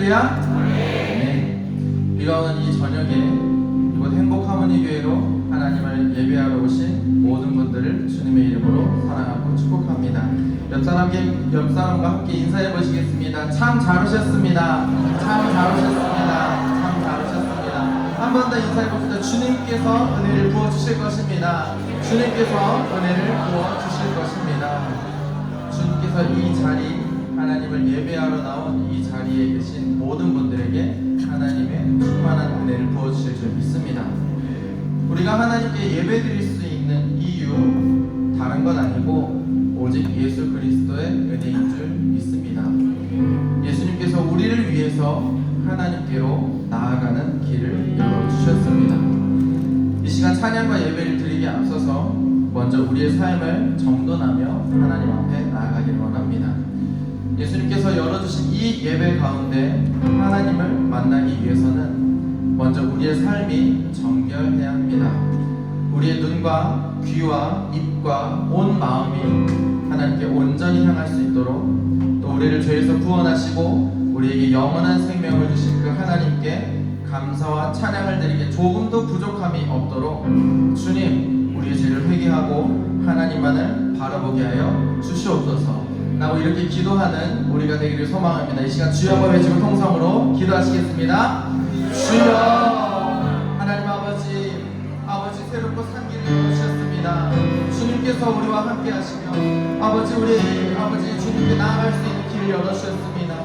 할렐루야. 네. 비가 오는 이 저녁에 이곳 행복하모니교회로 하나님을 예배하러 오신 모든 분들을 주님의 이름으로 사랑하고 축복합니다. 옆사람과 함께 인사해 보시겠습니다. 참 잘 오셨습니다. 참 잘 오셨습니다. 참 잘 오셨습니다. 한 번 더 인사해 봅시다. 주님께서 은혜를 부어 주실 것입니다. 주님께서 은혜를 부어 주실 것입니다. 주님께서 이 자리, 하나님을 예배하러 나온 이 자리에 계신 모든 분들에게 하나님의 충만한 은혜를 부어주실 줄 믿습니다. 우리가 하나님께 예배드릴 수 있는 이유 다른 건 아니고 오직 예수 그리스도의 은혜인 줄 믿습니다. 예수님께서 우리를 위해서 하나님께로 나아가는 길을 열어주셨습니다. 이 시간 찬양과 예배를 드리기에 앞서서 먼저 우리의 삶을 정돈하며 하나님 앞에 나아가기를 원합니다. 예수님께서 열어주신 이 예배 가운데 하나님을 만나기 위해서는 먼저 우리의 삶이 정결해야 합니다. 우리의 눈과 귀와 입과 온 마음이 하나님께 온전히 향할 수 있도록, 또 우리를 죄에서 구원하시고 우리에게 영원한 생명을 주신 그 하나님께 감사와 찬양을 드리기에 조금도 부족함이 없도록 주님, 우리의 죄를 회개하고 하나님만을 바라보게 하여 주시옵소서 라고 이렇게 기도하는 우리가 되기를 소망합니다. 이 시간 주여 한번 외치고 통성으로 기도하시겠습니다. 주여, 하나님 아버지 새롭고 산 길을 열어주셨습니다. 주님께서 우리와 함께 하시며 우리 아버지 주님께 나아갈 수 있는 길을 열어주셨습니다.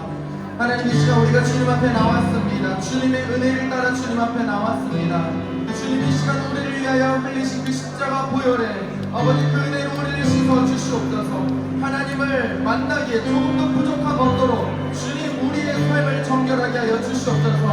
하나님, 이 시간 우리가 주님 앞에 나왔습니다. 주님의 은혜를 따라 주님 앞에 나왔습니다. 주님, 이 시간 우리를 위하여 흘리신 그 십자가 보혈에 아버지 그 은혜로 우리를 씻어 주시옵소서. 하나님을 만나기에 조금도 부족함 없도록 주님, 우리의 삶을 정결하게 하여 주시옵소서.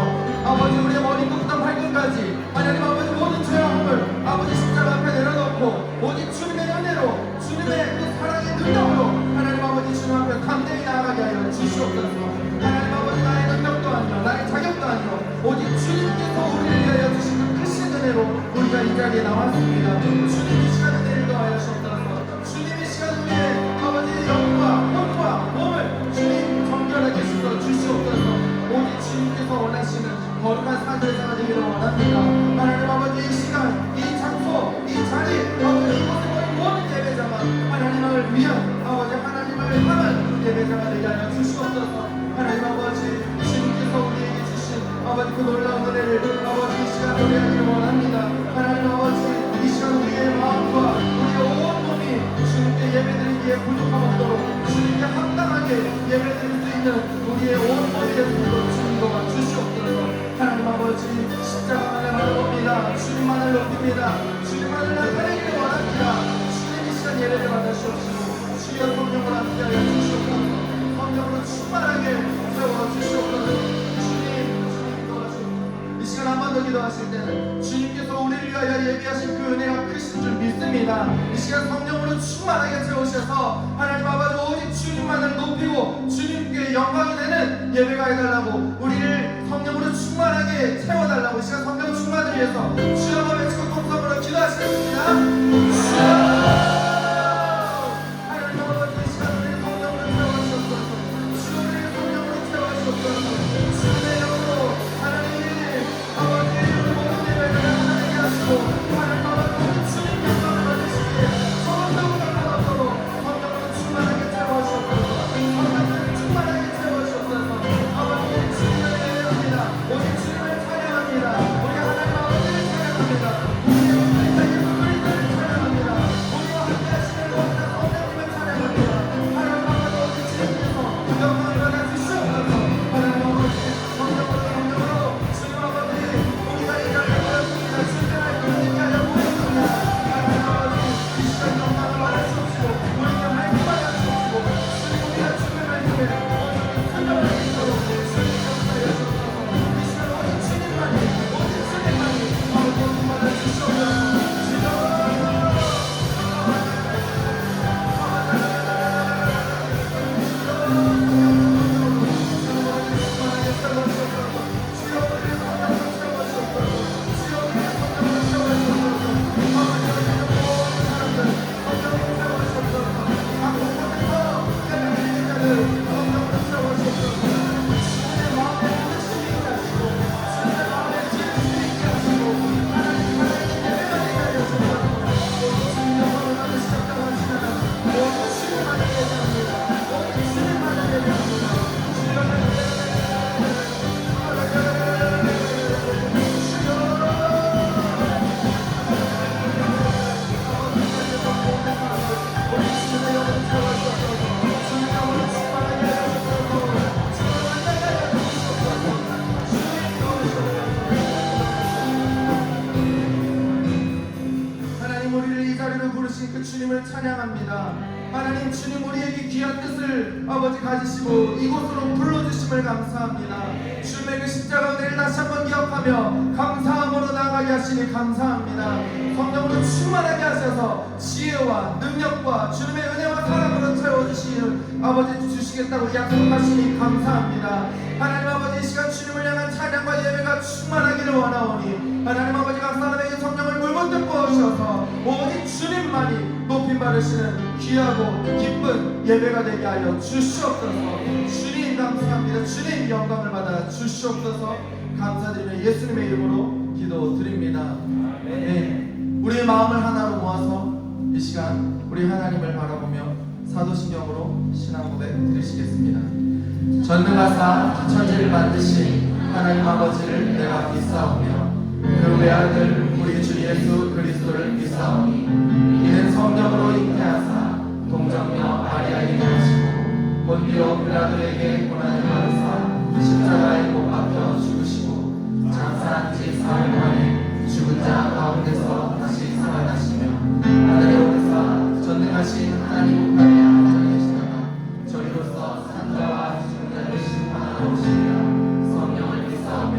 아버지, 우리의 머리부터 발끝까지 하나님 아버지 모든 죄악을 아버지 십자가 앞에 내려놓고 오직 주님의 은혜로, 주님의 그 사랑의 능력으로 하나님 아버지 주님 앞에 담대히 나아가게 하여 주시옵소서. 하나님 아버지, 나의 능력도 아니요 나의 자격도 아니요 오직 주님께서 우리를 위하여 주신 그 크신 은혜로 우리가 이 자리에 나왔습니다. 주님, 이 시간 은혜를 더하여 주옵소서. 주님, 이 시간 우리의 아버지 영과 혼과 몸을 주님 정결하게 씻어 주시옵소서. 오직 주님께서 원하시는 거룩한 사제자가 되기를 원합니다. 하나님 아버지, 이 시간, 이 장소, 이 자리, 아버지 이곳에 모인 모든 예배자가 하나님을 위한 아버지 하나님을 향한 예배자가 되게 하여 주시옵소서. 하나님 아버지, 주님께서 우리에게 주신 아버지 그 놀라운 은혜를 아버지 이 시간 노래하기를 원합니다. 하나님 아버지, 이 시간 우리의 마음과 우리의 온 몸이 주님께 예배드리기에 부족함 없도록 주님께 합당하게 예배드릴 수 있는 우리의 온 머리를 들고 주님과 주시옵소서. 하나님 아버지, 십자가만을 바라봅니다. 주님만을 높입니다. 주님만을 나타내기를 원합니다. 주님, 이 시간 예배를 받으시옵시고 주여 성령을 함께하여 주시옵소서. 성령으로 충만하게 채워주시옵소서. 주님 도와주옵소서. 이 시간 한 번 더 기도하실 때는 주님께서 우리를 위하여 예비하신 그 은혜가 크신 줄 믿습니다. 이 시간 성령으로 충만하게 채우셔서 하나님 아버지 오직 주님만을 높이고 주님께 영광이 되는 예배가 해달라고, 우리를 성령으로 충만하게 채워달라고 이 시간 성령 충만을 위해서 주여 한번 외치고 통성으로 기도하시겠습니다. 주여, 아버지 가지시고 이곳으로 불러주심을 감사합니다. 주님의 그 십자가 은혜를 다시 한번 기억하며 감사함으로 나아가게 하시니 감사합니다. 성령으로 충만하게 하셔서 지혜와 능력과 주님의 은혜와 사랑으로 채워주시기를 아버지 주시겠다고 약속하시니 감사합니다. 하나님 아버지 이 시간 주님을 향한 찬양과 예배가 충만하기를 원하오니 하나님 아버지 각 사람에게 성령을 물붓듯 부어주셔서 오직 주님만이 높임 받으시는 귀하고 기쁜 예배가 되게 하여 주시옵소서. 주님 감사합니다. 주님 영광을 받아 주시옵소서. 감사드리며 예수님의 이름으로 기도드립니다. 네. 우리의 마음을 하나로 모아서 이 시간 우리 하나님을 바라보며 사도신경으로 신앙 고백 드리시겠습니다. 전능하사 천지를 만드신 하나님 아버지를 내가 믿사오며 그 외아들 우리 주 예수 그리스도를 믿사오니 이는 성령으로 잉태하사 동정녀 마리아에게 하시고 본디오 빌라도에게 고난을 받으사 십자가에 못 박혀 죽으시고 장사한 지 사흘 만에 죽은 자 가운데서 다시 살아나시며 하늘에 오르사 전능하신 하나님 우편에 앉아 계시다가 저희로서 산자와 죽은 자를 심판하러 오시리라. 성령을 믿사오며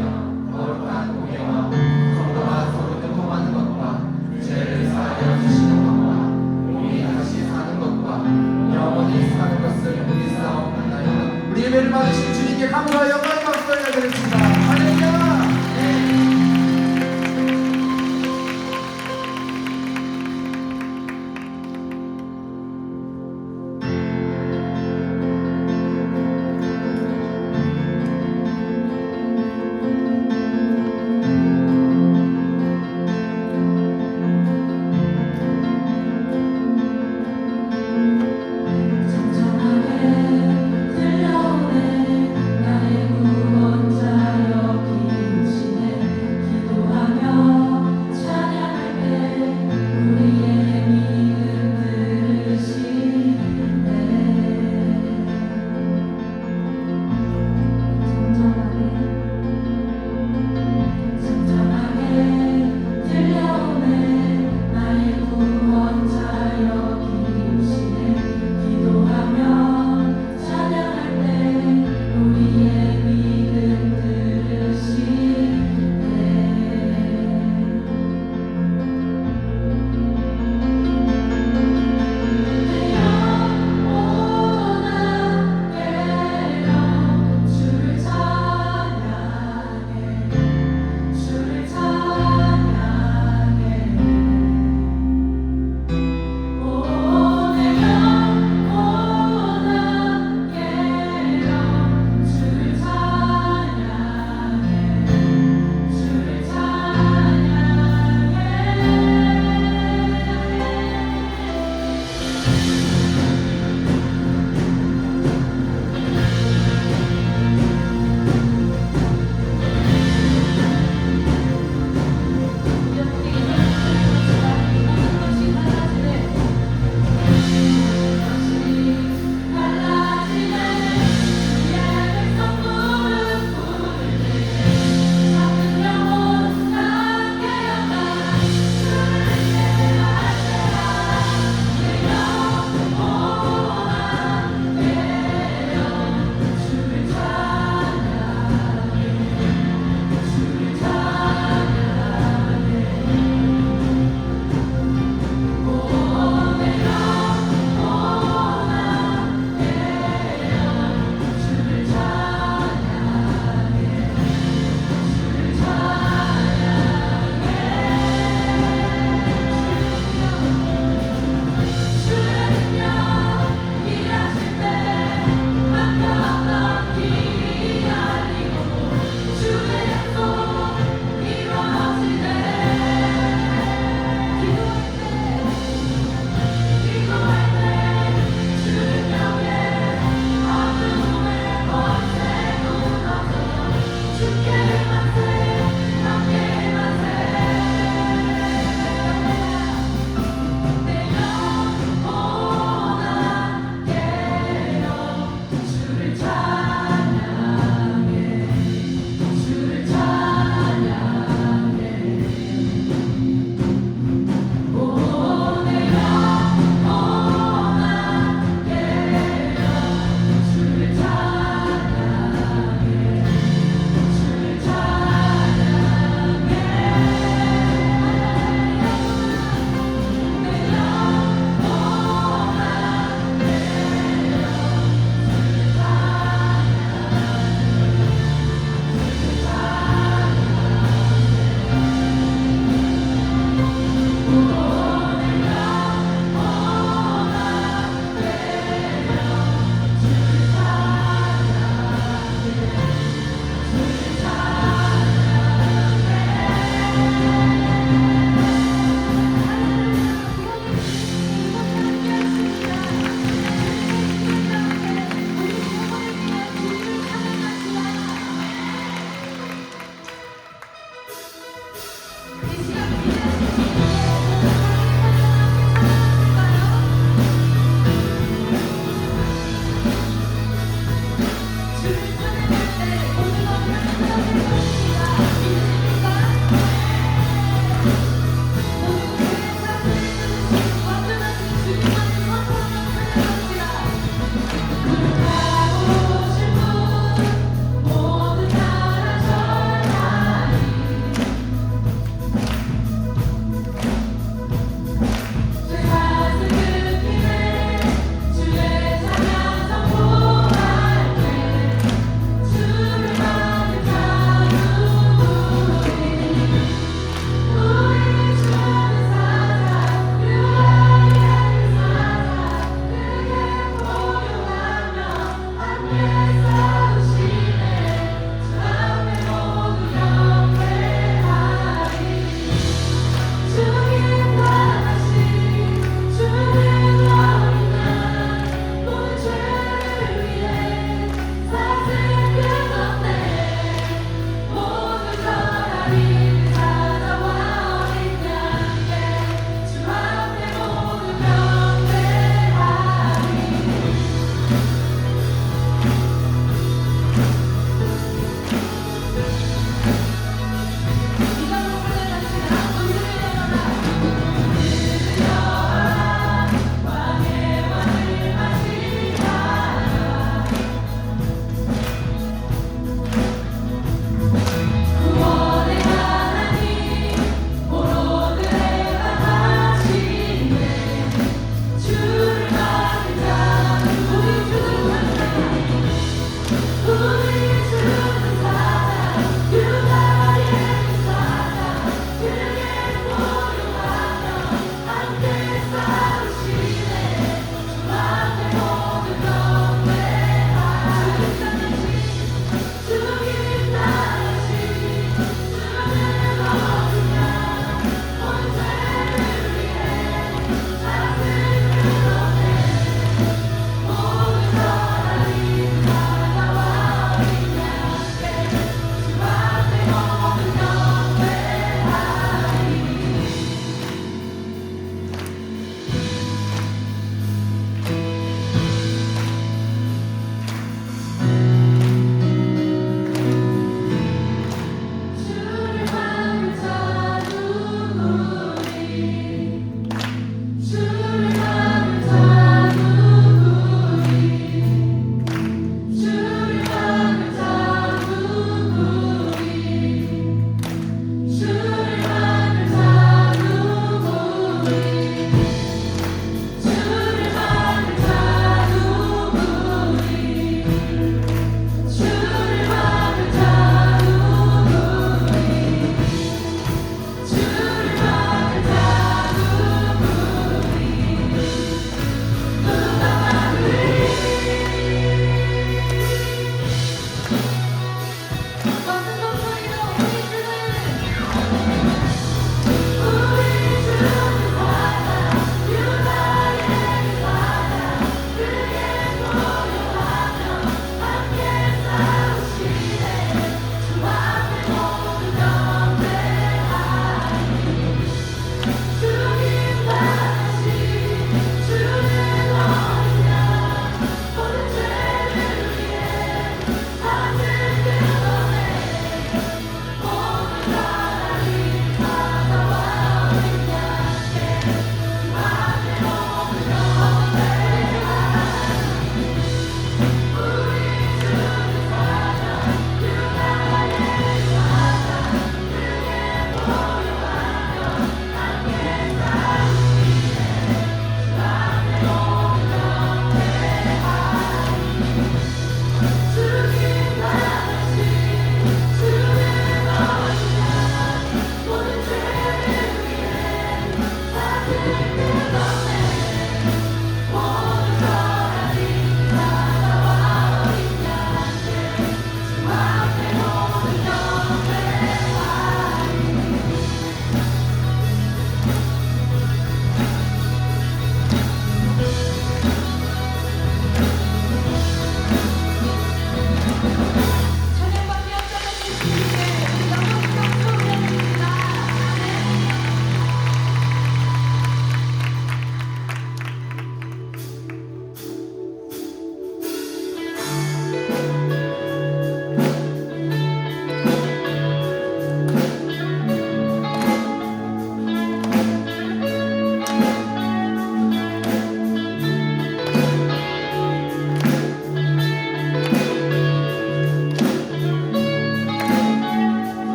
거룩한 공예와 성도가 서로 교통하는 것과 죄를 사하여 주시는 것과 몸이 다시 사는 것과 영원히 사는 것을 믿사옵나이다. 우리 예배를 받으신 주님께 감사와 영광의 박수를 드리겠습니다. 할렐루야. 청정하게 들려오네 나의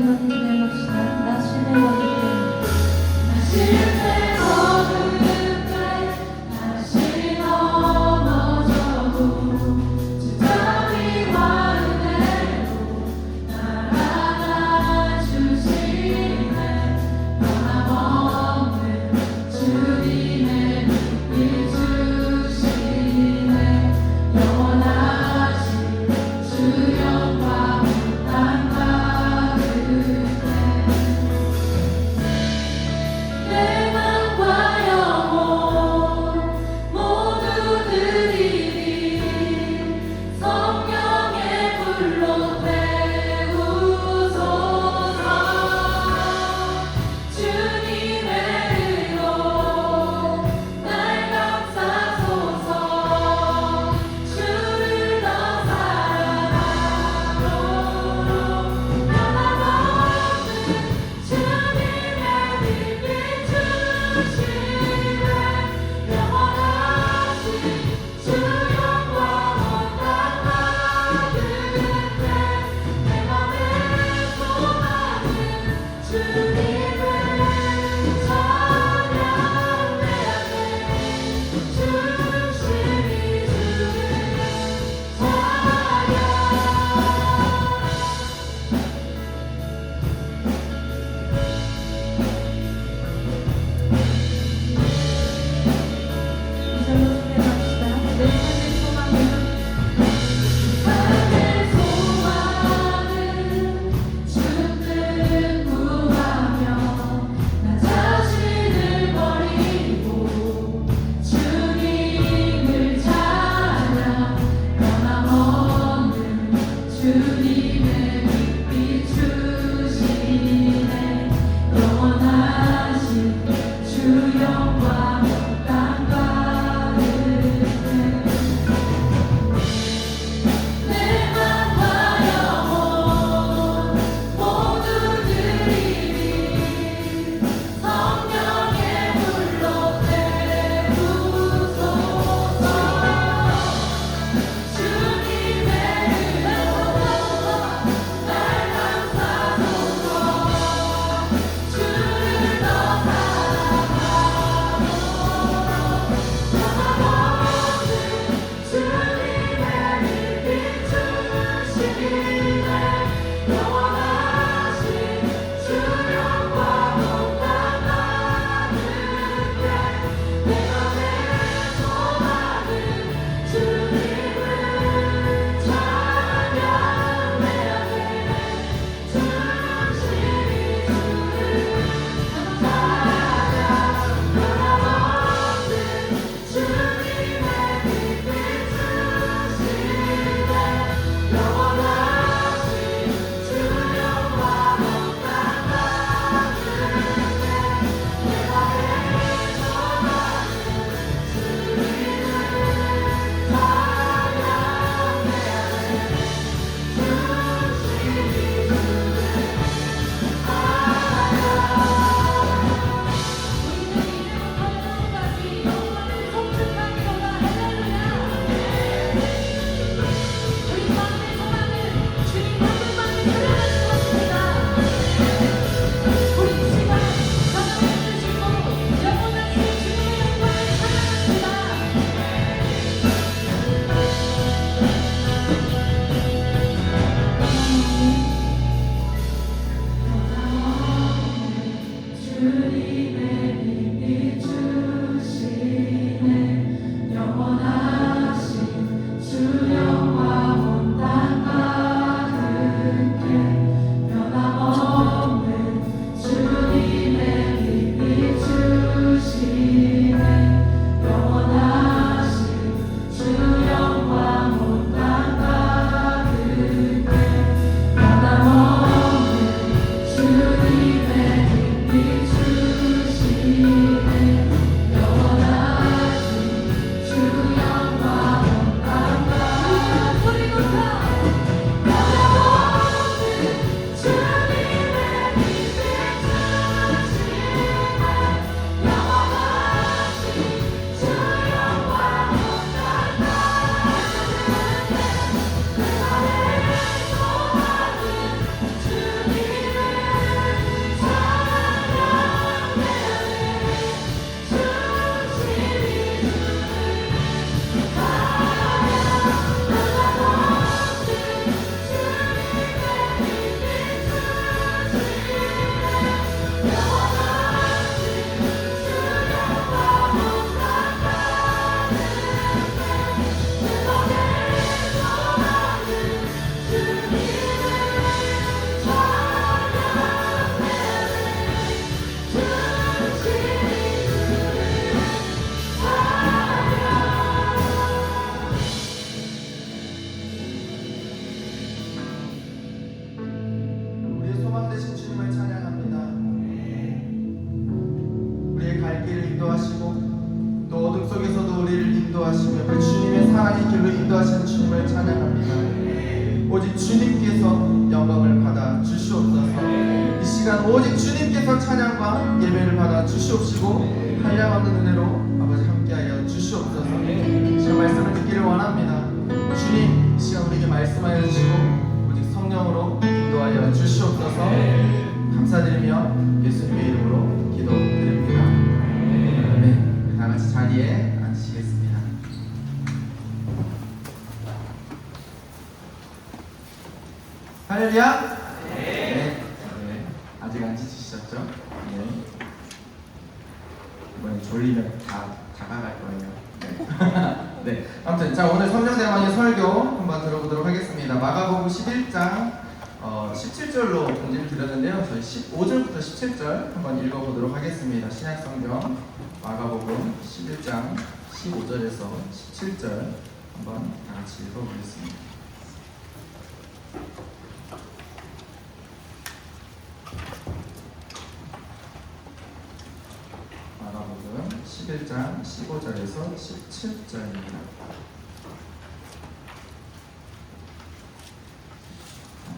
함께 기도해봅시다. 나 신의 거룩해, 나 신의 거룩해, 다시 넘어져도 주 자비와 은혜로 날 안아주시네. 변함없는 주님의 빛 주시네. 영원하신 주 영광 땅 가득해. 내 맘과 영혼 모두 드리리. 성령의 불로 태우소서. 주님의 의로 날 감싸소서. 주를 더 사랑하도록 변함없는 주님의 빛 주시네. 영원하신 주 영광 땅 가득해. 내 맘에 소망은 주님을 찬양해야 돼. 중심이 주를 찬양. 이절로 준비합시다. 내 삶의 소망은 주를 구하며 나 자신을 버리고 주님을 찾아. 변함없는 주님의 빛 주시네. 영원하신 주 영광 땅 가득해. 내 맘과 영혼 모두 드리리. 성령의 불로 태우소서. 주님의 의로 날 감싸소서. 주를 더 사랑하도록 변함없는 주님의 빛 주시네. 영원하신 주 영광 땅 가득해. 내 맘의 소망은 주님을 찬양해야 돼. 중심이 주를 찬양. 변함없는 주님의 빛 주시네. 영원하신 인도하시고 또 어둠 속에서도 우리를 인도하시며 그 주님의 사랑의 길로 인도하시는 주님을 찬양합니다. 오직 주님께서 영광을 받아 주시옵소서. 이 시간 오직 주님께서 찬양과 예배를 받아 주시옵시고 한량없는 은혜로 아버지 함께하여 주시옵소서. 지금 말씀을 듣기를 원합니다. 주님 이 시간 우리에게 말씀하여 주시고 오직 성령으로 인도하여 주시옵소서. 감사드리며 예수님의 이름으로 기도드립니다. 네, 다 같이 자리에 앉으시겠습니다. 할렐루야. 네. 아직 안 지치셨죠? 네. 이번에 졸리면 다 다가갈 거예요. 네. 아무튼 자 오늘 성령대왕의 설교 한번 들어보도록 하겠습니다. 마가복음 11장 17절로 공지를 드렸는데요. 저희 15절부터 17절 한번 읽어보도록 하겠습니다. 신약성경 마가복음 11장 15절에서 17절 한번 다 같이 읽어보겠습니다. 마가복음 11장 15절에서 17절입니다.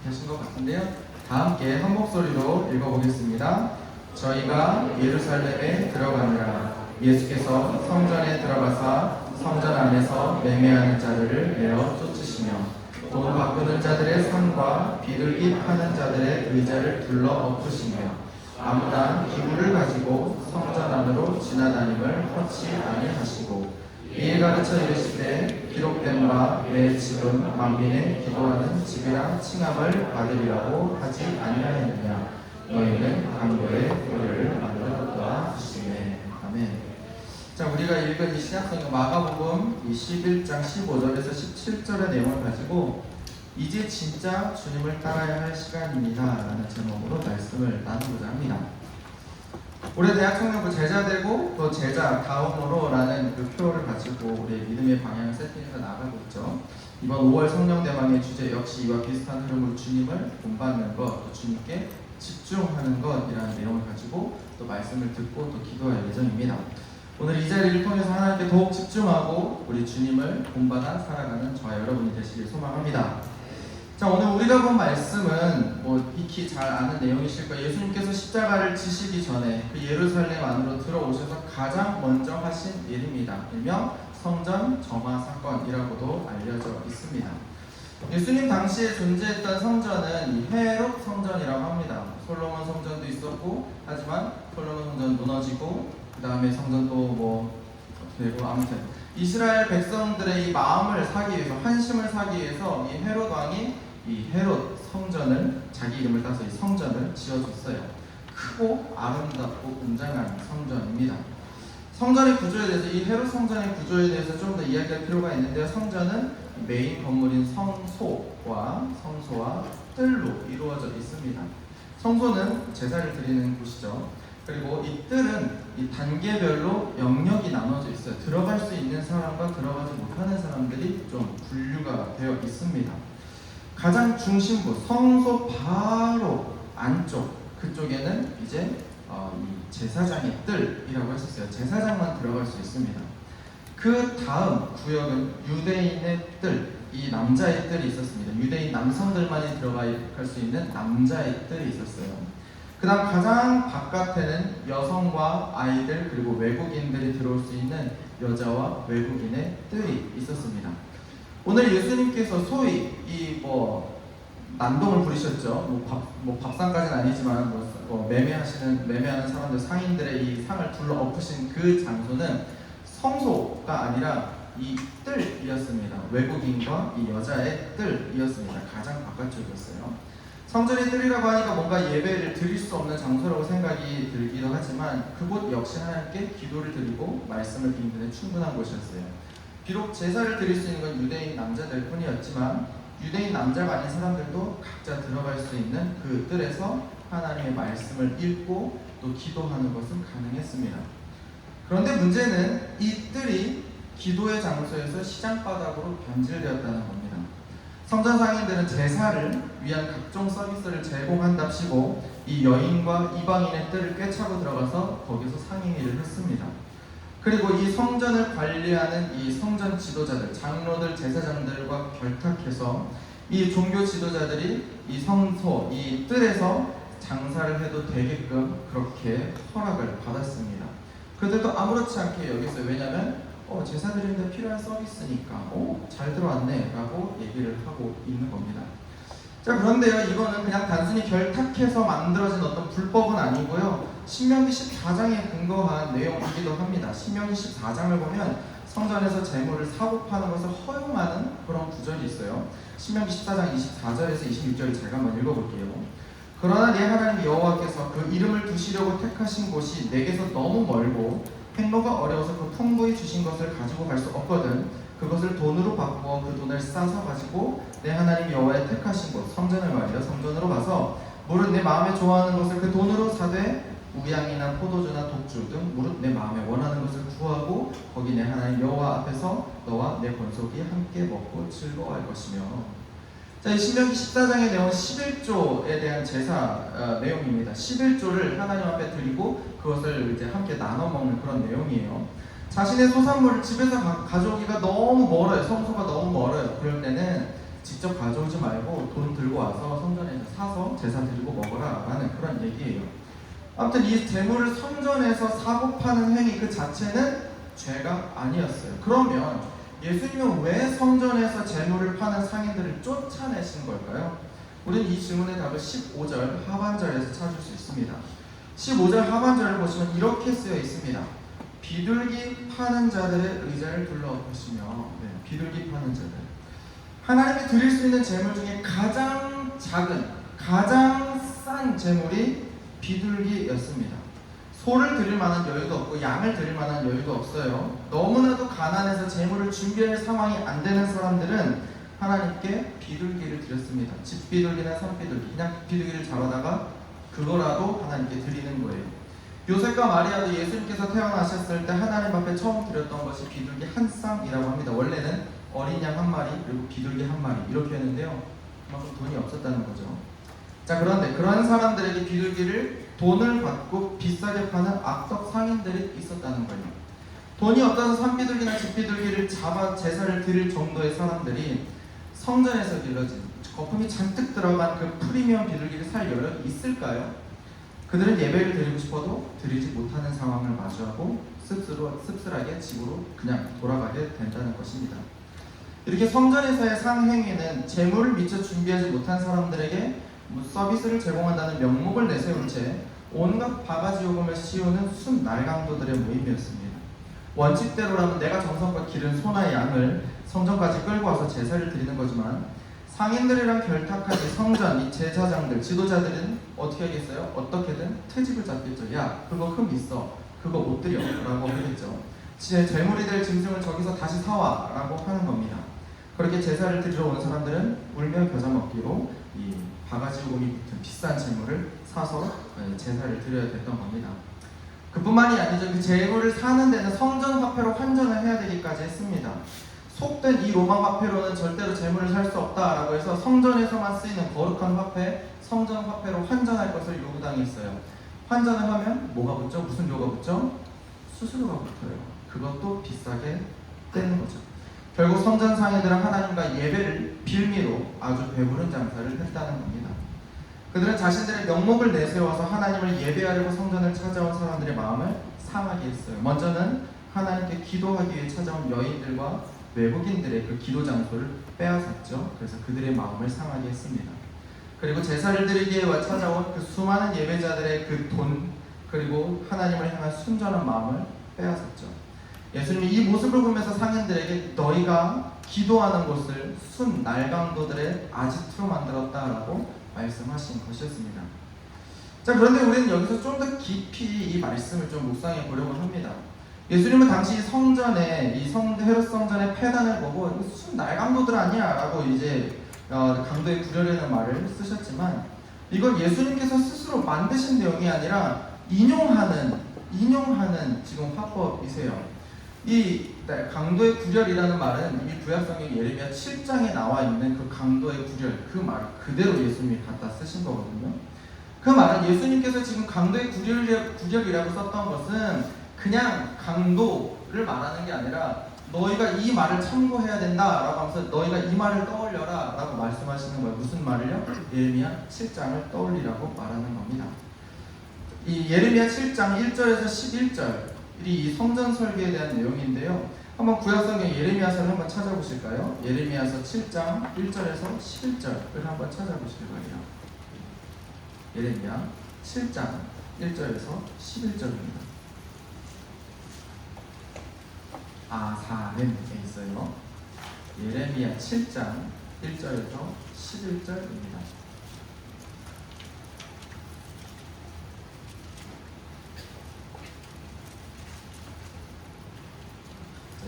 되신 것 같은데요. 다 함께 한 목소리로 읽어보겠습니다. 저희가 예루살렘에 들어가니라. 예수께서 성전에 들어가사 성전 안에서 매매하는 자들을 내어 쫓으시며 돈 바꾸는 자들의 상과 비둘기 파는 자들의 의자를 둘러 엎으시며 아무나 기구를 가지고 성전 안으로 지나다님을 허치 아니하시고 이에 가르쳐 이르시되 기록된 바 내 집은 만민의 기도하는 집이라 칭함을 받으리라고 하지 아니하였느냐. 너희는 강도의 꼴을 만들었다 하시네. 아멘. 자 우리가 읽은 이 신약성경 마가복음 21장 15절에서 17절의 내용을 가지고 이제 진짜 주님을 따라야 할 시간입니다 라는 제목으로 말씀을 나누고자 합니다. 올해 대학청년부 제자되고 또 제자 다음으로 라는 그 표를 가지고 우리의 믿음의 방향을 세팅해서 나가고 있죠. 이번 5월 성령대왕의 주제 역시 이와 비슷한 흐름으로 주님을 본받는 것, 또 주님께 집중하는 것이라는 내용을 가지고 또 말씀을 듣고 또 기도할 예정입니다. 오늘 이 자리를 통해서 하나님께 더욱 집중하고 우리 주님을 본받아 살아가는 저와 여러분이 되시길 소망합니다. 자 오늘 우리가 본 말씀은 뭐 익히 잘 아는 내용이실 거예요. 예수님께서 십자가를 지시기 전에 그 예루살렘 안으로 들어오셔서 가장 먼저 하신 일입니다. 일명 성전 점화 사건이라고도 알려져 있습니다. 예수님 당시에 존재했던 성전은 이 헤롯 성전이라고 합니다. 솔로몬 성전도 있었고 하지만 솔로몬 성전 무너지고 그 다음에 성전도 뭐 되고 아무튼 이스라엘 백성들의 이 마음을 사기 위해서 환심을 사기 위해서 이 헤롯 왕이 이 헤롯 성전을 자기 이름을 따서 이 성전을 지어줬어요. 크고 아름답고 웅장한 성전입니다. 성전의 구조에 대해서 이 헤롯 성전의 구조에 대해서 좀 더 이야기할 필요가 있는데요. 성전은 메인 건물인 성소와 뜰로 이루어져 있습니다. 성소는 제사를 드리는 곳이죠. 그리고 이 뜰은 이 단계별로 영역이 나눠져 있어요. 들어갈 수 있는 사람과 들어가지 못하는 사람들이 좀 분류가 되어 있습니다. 가장 중심부 성소 바로 안쪽 그쪽에는 이제 이 제사장의 뜰이라고 했었어요. 제사장만 들어갈 수 있습니다. 그 다음 구역은 유대인의 뜰, 이 남자의 뜰이 있었습니다. 유대인 남성들만이 들어갈 수 있는 남자의 뜰이 있었어요. 그 다음 가장 바깥에는 여성과 아이들 그리고 외국인들이 들어올 수 있는 여자와 외국인의 뜰이 있었습니다. 오늘 예수님께서 소위 이 난동을 부리셨죠. 밥상까지는 아니지만 매매하는 사람들 상인들의 이 상을 둘러 엎으신 그 장소는 성소가 아니라 이 뜰이었습니다. 외국인과 이 여자의 뜰이었습니다. 가장 바깥쪽이었어요. 성전의 뜰이라고 하니까 뭔가 예배를 드릴 수 없는 장소라고 생각이 들기도 하지만 그곳 역시 하나님께 기도를 드리고 말씀을 듣는 데 충분한 곳이었어요. 비록 제사를 드릴 수 있는 건 유대인 남자들 뿐이었지만 유대인 남자가 아닌 사람들도 각자 들어갈 수 있는 그 뜰에서 하나님의 말씀을 읽고 또 기도하는 것은 가능했습니다. 그런데 문제는 이 뜰이 기도의 장소에서 시장바닥으로 변질되었다는 겁니다. 성전 상인들은 제사를 위한 각종 서비스를 제공한답시고 이 여인과 이방인의 뜰을 꿰차고 들어가서 거기서 상인 일을 했습니다. 그리고 이 성전을 관리하는 이 성전 지도자들, 장로들, 제사장들과 결탁해서 이 종교 지도자들이 이 성소, 이 뜰에서 장사를 해도 되게끔 그렇게 허락을 받았습니다. 그들도 아무렇지 않게 여겼어요. 왜냐하면 제사 드리는데 필요한 서비스니까 잘 들어왔네 라고 얘기를 하고 있는 겁니다. 자, 그런데요, 이거는 그냥 단순히 결탁해서 만들어진 어떤 불법은 아니고요, 신명기 14장에 근거한 내용이기도 합니다. 신명기 14장을 보면 성전에서 재물을 사고 파는 것을 허용하는 그런 구절이 있어요. 신명기 14장 24절에서 26절을 제가 한번 읽어볼게요. 그러나 내 하나님 여호와께서 그 이름을 두시려고 택하신 곳이 내게서 너무 멀고 행로가 어려워서 그 풍부히 주신 것을 가지고 갈 수 없거든. 그것을 돈으로 바꾸어 그 돈을 싸서 가지고 내 하나님 여호와의 택하신 곳 성전을 말이여 성전으로 가서 무릇 내 마음에 좋아하는 것을 그 돈으로 사되 우양이나 포도주나 독주 등 무릇 내 마음에 원하는 것을 구하고 거기 내 하나님 여호와 앞에서 너와 내 권속이 함께 먹고 즐거워할 것이며. 자, 이 신명기 14장의 내용은 11조에 대한 제사 내용입니다. 11조를 하나님 앞에 드리고 그것을 이제 함께 나눠 먹는 그런 내용이에요. 자신의 소산물을 집에서 가져오기가 너무 멀어요. 성소가 너무 멀어요. 그럴 때는 직접 가져오지 말고 돈 들고 와서 성전에서 사서 제사 드리고 먹어라 라는 그런 얘기예요. 아무튼 이 재물을 성전에서 사고 파는 행위 그 자체는 죄가 아니었어요. 그러면 예수님은 왜 성전에서 재물을 파는 상인들을 쫓아내신 걸까요? 우리는 이 질문의 답을 15절 하반절에서 찾을 수 있습니다. 15절 하반절을 보시면 이렇게 쓰여 있습니다. 비둘기 파는 자들의 의자를 둘러보시며, 비둘기 파는 자들. 하나님이 드릴 수 있는 재물 중에 가장 작은, 가장 싼 재물이 비둘기였습니다. 소를 드릴 만한 여유도 없고 양을 드릴 만한 여유도 없어요. 너무나도 가난해서 재물을 준비할 상황이 안 되는 사람들은 하나님께 비둘기를 드렸습니다. 집비둘기나 산비둘기, 그냥 비둘기를 잡아다가 그거라도 하나님께 드리는 거예요. 요셉과 마리아도 예수님께서 태어나셨을 때 하나님 앞에 처음 드렸던 것이 비둘기 한 쌍이라고 합니다. 원래는 어린 양 한 마리 그리고 비둘기 한 마리 이렇게 했는데요, 그만큼 돈이 없었다는 거죠. 자, 그런데 그런 사람들에게 비둘기를 돈을 받고 비싸게 파는 악덕 상인들이 있었다는 거예요. 돈이 없어서 산비둘기나 집비둘기를 잡아 제사를 드릴 정도의 사람들이 성전에서 길러진 거품이 잔뜩 들어간 그 프리미엄 비둘기를 살 여력이 있을까요? 그들은 예배를 드리고 싶어도 드리지 못하는 상황을 마주하고 씁쓸하게 집으로 그냥 돌아가게 된다는 것입니다. 이렇게 성전에서의 상행위는 재물을 미처 준비하지 못한 사람들에게 서비스를 제공한다는 명목을 내세운 채 온갖 바가지 요금을 씌우는 순날강도들의 모임이었습니다. 원칙대로라면 내가 정성껏 기른 소나 양을 성전까지 끌고 와서 제사를 드리는 거지만 상인들이랑 결탁한 이 성전, 이 제사장들, 지도자들은 어떻게 하겠어요? 어떻게든 트집을 잡겠죠. 야, 그거 흠 있어. 그거 못 드려. 라고 하겠죠. 재물이 될 짐승을 저기서 다시 사와. 라고 하는 겁니다. 그렇게 제사를 드리러 온 사람들은 울며 겨자 먹기로 이 바가지 요금이 붙은 비싼 재물을 사서 제사를 드려야 됐던 겁니다. 그뿐만이 아니죠. 그 재물을 사는 데는 성전 화폐로 환전을 해야 되기까지 했습니다. 속된 이 로마 화폐로는 절대로 재물을 살 수 없다라고 해서 성전에서만 쓰이는 거룩한 화폐, 성전 화폐로 환전할 것을 요구당했어요. 환전을 하면 뭐가 붙죠? 무슨 요가 붙죠? 수수료가 붙어요. 그것도 비싸게 떼는 거죠. 결국 성전 상인들은 하나님과 예배를 빌미로 아주 배부른 장사를 했다는 겁니다. 그들은 자신들의 명목을 내세워서 하나님을 예배하려고 성전을 찾아온 사람들의 마음을 상하게 했어요. 먼저는 하나님께 기도하기 위해 찾아온 여인들과 외국인들의 그 기도 장소를 빼앗았죠. 그래서 그들의 마음을 상하게 했습니다. 그리고 제사를 드리기에 찾아온 그 수많은 예배자들의 그 돈, 그리고 하나님을 향한 순전한 마음을 빼앗았죠. 예수님이 이 모습을 보면서 상인들에게 너희가 기도하는 곳을 순날강도들의 아지트로 만들었다라고 말씀하신 것이었습니다. 자, 그런데 우리는 여기서 좀 더 깊이 이 말씀을 좀 묵상해 보려고 합니다. 예수님은 당시 성전에 이 헤롯 성전의 폐단을 보고 순날강도들 아니야 라고 이제 강도에 구려내는 말을 쓰셨지만 이건 예수님께서 스스로 만드신 내용이 아니라 인용하는 지금 화법이세요. 이 강도의 구렬이라는 말은 이미 구약성경 예레미야 7장에 나와 있는 그 강도의 구렬, 그 말 그대로 예수님이 갖다 쓰신 거거든요. 그 말은 예수님께서 지금 강도의 구렬이라고 썼던 것은 그냥 강도를 말하는 게 아니라 너희가 이 말을 참고해야 된다라고 하면서 너희가 이 말을 떠올려라 라고 말씀하시는 거예요. 무슨 말을요? 예레미야 7장을 떠올리라고 말하는 겁니다. 이 예레미야 7장 1절에서 11절이 이 성전 설계에 대한 내용인데요. 한번 구약성경 예레미야서를 한번 찾아보실까요? 예레미야서 7장 1절에서 11절을 한번 찾아보실 거예요. 예레미야 7장 1절에서 11절입니다. 아사렘에 있어요. 예레미야 7장 1절에서 11절입니다.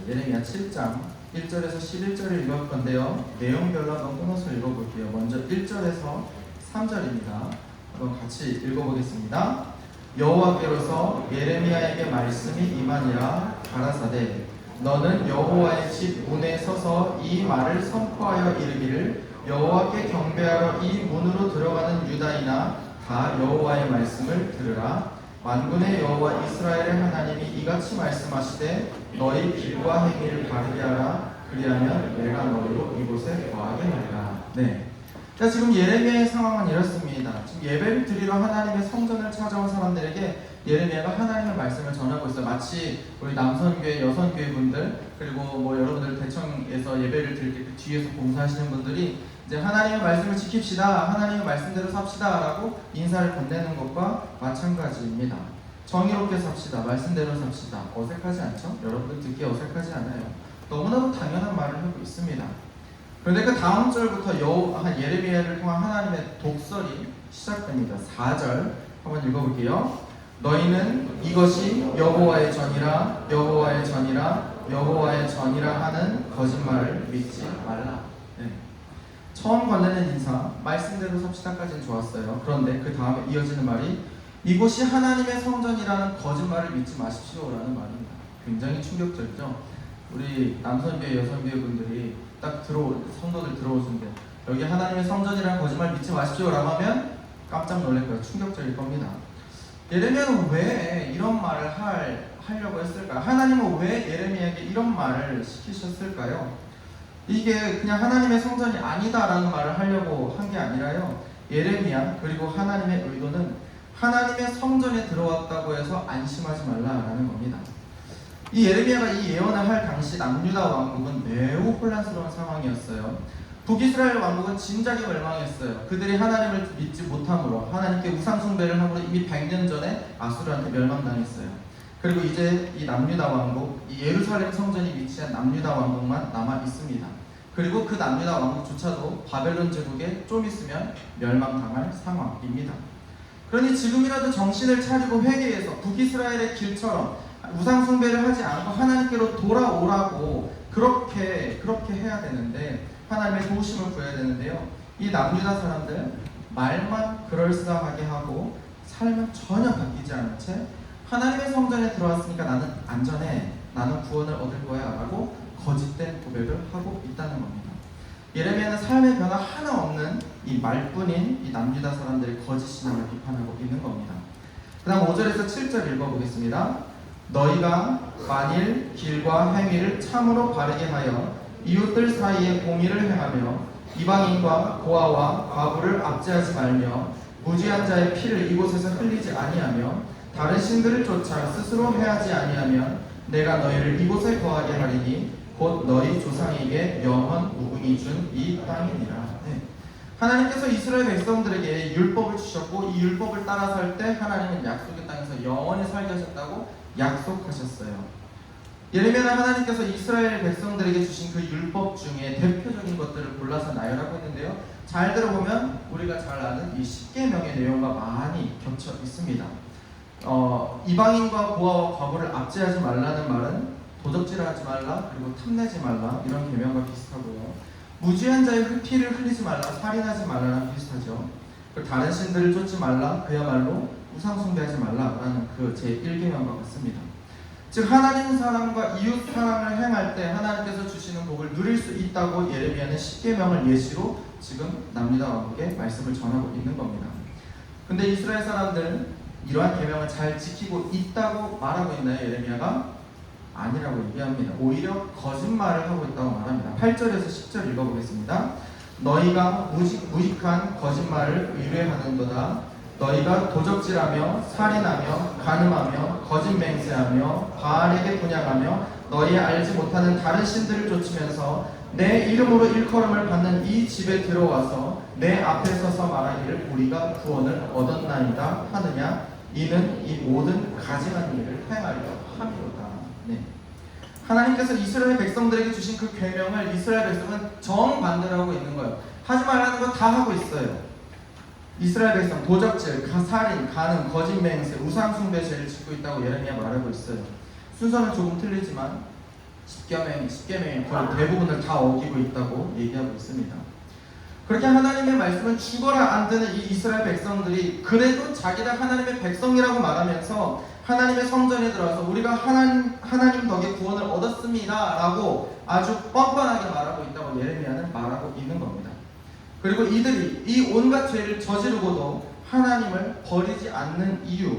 예레미야 7장 1절에서 11절을 읽을 건데요. 내용별로 한번 끊어서 읽어볼게요. 먼저 1절에서 3절입니다. 한번 같이 읽어보겠습니다. 여호와께로서 예레미야에게 말씀이 임하니라. 가라사대 너는 여호와의 집 문에 서서 이 말을 선포하여 이르기를 여호와께 경배하러 이 문으로 들어가는 유다이나 다 여호와의 말씀을 들으라. 만군의 여호와 이스라엘의 하나님이 이같이 말씀하시되 너희 길과 행위를 바르게 하라. 그리하면 내가 너희로 이곳에 거하게 하리라. 네. 자, 지금 예레미야의 상황은 이렇습니다. 지금 예배를 드리러 하나님의 성전을 찾아온 사람들에게 예레미야가 하나님의 말씀을 전하고 있어요. 마치 우리 남선교회, 여선교회 분들 그리고 뭐 여러분들 대청에서 예배를 드릴 때 그 뒤에서 봉사하시는 분들이 이제 하나님의 말씀을 지킵시다, 하나님의 말씀대로 삽시다 라고 인사를 건네는 것과 마찬가지입니다. 정의롭게 삽시다, 말씀대로 삽시다. 어색하지 않죠? 여러분들 듣기 어색하지 않아요. 너무나도 당연한 말을 하고 있습니다. 그런데 그 다음 절부터 예레미야를 통한 하나님의 독설이 시작됩니다. 4절 한번 읽어볼게요. 너희는 이것이 여호와의 전이라 여호와의 전이라 여호와의 전이라 하는 거짓말을 믿지 말라. 네. 처음 건네는 인사 말씀대로 삽시다까지는 좋았어요. 그런데 그 다음에 이어지는 말이 이곳이 하나님의 성전이라는 거짓말을 믿지 마십시오라는 말입니다. 굉장히 충격적이죠. 우리 남선교회 여선교회 분들이 딱 성도들 들어오신데 여기 하나님의 성전이라는 거짓말 믿지 마십시오라고 하면 깜짝 놀랄 거예요. 충격적일 겁니다. 예레미야는 왜 이런 말을 하려고 했을까요? 하나님은 왜 예레미야에게 이런 말을 시키셨을까요? 이게 그냥 하나님의 성전이 아니다라는 말을 하려고 한 게 아니라요. 예레미야 그리고 하나님의 의도는 하나님의 성전에 들어왔다고 해서 안심하지 말라라는 겁니다. 이 예레미야가 이 예언을 할 당시 남유다 왕국은 매우 혼란스러운 상황이었어요. 북이스라엘 왕국은 진작에 멸망했어요. 그들이 하나님을 믿지 못함으로 하나님께 우상 숭배를 함으로 이미 100년 전에 아수르한테 멸망당했어요. 그리고 이제 이 남유다 왕국, 이 예루살렘 성전이 위치한 남유다 왕국만 남아 있습니다. 그리고 그 남유다 왕국조차도 바벨론 제국에 좀 있으면 멸망당할 상황입니다. 그러니 지금이라도 정신을 차리고 회개해서 북이스라엘의 길처럼 우상 숭배를 하지 않고 하나님께로 돌아오라고 그렇게 해야 되는데 하나님의 도우심을 구해야 되는데요. 이 남유다 사람들 말만 그럴싸하게 하고 삶은 전혀 바뀌지 않은 채 하나님의 성전에 들어왔으니까 나는 안전해, 나는 구원을 얻을 거야 라고 거짓된 고백을 하고 있다는 겁니다. 예레미야는 삶의 변화 하나 없는 이 말뿐인 이 남유다 사람들의 거짓 신앙을 비판하고 있는 겁니다. 그 다음 5절에서 7절 읽어보겠습니다. 너희가 만일 길과 행위를 참으로 바르게 하여 이웃들 사이에 공의를 행하며 이방인과 고아와 과부를 압제하지 말며 무지한 자의 피를 이곳에서 흘리지 아니하며 다른 신들을 쫓아 스스로 해하지 아니하면 내가 너희를 이곳에 거하게 하리니 곧 너희 조상에게 영원 무궁히 준 이 땅이니라. 네. 하나님께서 이스라엘 백성들에게 율법을 주셨고 이 율법을 따라 살 때 하나님은 약속의 땅에서 영원히 살게 하셨다고 약속하셨어요. 예레미야는 하나님께서 이스라엘 백성들에게 주신 그 율법 중에 대표적인 것들을 골라서 나열하고 있는데요. 잘 들어보면 우리가 잘 아는 이 10계명의 내용과 많이 겹쳐 있습니다. 이방인과 고아와 과부를 압제하지 말라는 말은 도적질하지 말라, 그리고 탐내지 말라 이런 계명과 비슷하고요. 무죄한 자의 피를 흘리지 말라, 살인하지 말라랑 비슷하죠. 그리고 다른 신들을 쫓지 말라, 그야말로 우상 숭배하지 말라라는 그 제1계명과 같습니다. 즉 하나님 사랑과 이웃 사랑을 행할 때 하나님께서 주시는 복을 누릴 수 있다고 예레미야는 10계명을 예시로 지금 남유다 왕국에 말씀을 전하고 있는 겁니다. 근데 이스라엘 사람들은 이러한 계명을 잘 지키고 있다고 말하고 있나요? 예레미야가 아니라고 얘기합니다. 오히려 거짓말을 하고 있다고 말합니다. 8절에서 10절 읽어보겠습니다. 너희가 무익한 거짓말을 의뢰하는도다. 너희가 도적질하며 살인하며 간음하며 거짓 맹세하며 바알에게 분향하며 너희 알지 못하는 다른 신들을 좇으면서 내 이름으로 일컬음을 받는 이 집에 들어와서 내 앞에 서서 말하기를 우리가 구원을 얻었나이다 하느냐. 이는 이 모든 가증한 일을 행하려 함이로다. 네. 하나님께서 이스라엘 백성들에게 주신 그 계명을 이스라엘 백성은 정반대로 하고 있는 거예요. 하지 말라는 거 다 하고 있어요. 이스라엘 백성 도적질, 살인, 간음, 거짓 맹세, 우상 숭배 죄를 짓고 있다고 예레미야 말하고 있어요. 순서는 조금 틀리지만 십계명의 거의 대부분을 다 어기고 있다고 얘기하고 있습니다. 그렇게 하나님의 말씀은 죽어라 안 되는 이 이스라엘 백성들이 그래도 자기들 하나님의 백성이라고 말하면서 하나님의 성전에 들어와서 우리가 하나님 덕에 구원을 얻었습니다 라고 아주 뻔뻔하게 말하고 있다고 예레미야는 말하고 있는 겁니다. 그리고 이들이 이 온갖 죄를 저지르고도 하나님을 버리지 않는 이유,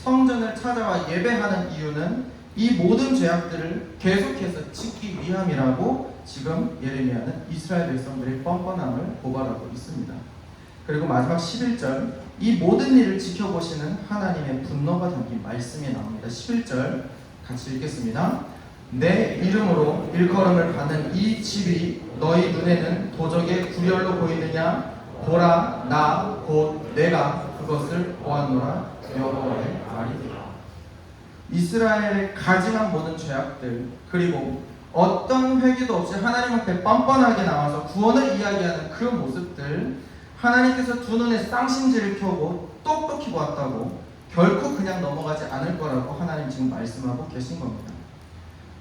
성전을 찾아와 예배하는 이유는 이 모든 죄악들을 계속해서 짓기 위함이라고 지금 예레미야는 이스라엘 백성들의 뻔뻔함을 고발하고 있습니다. 그리고 마지막 11절, 이 모든 일을 지켜보시는 하나님의 분노가 담긴 말씀이 나옵니다. 11절 같이 읽겠습니다. 내 이름으로 일컬음을 받는 이 집이 너희 눈에는 도적의 구렬로 보이느냐? 보라, 나 곧 내가 그것을 보았노라. 여호와의 말이니라. 이스라엘의 가증한 모든 죄악들, 그리고 어떤 회개도 없이 하나님 앞에 뻔뻔하게 나와서 구원을 이야기하는 그 모습들, 하나님께서 두 눈에 쌍심지를 켜고 똑똑히 보았다고 결코 그냥 넘어가지 않을 거라고 하나님 지금 말씀하고 계신 겁니다.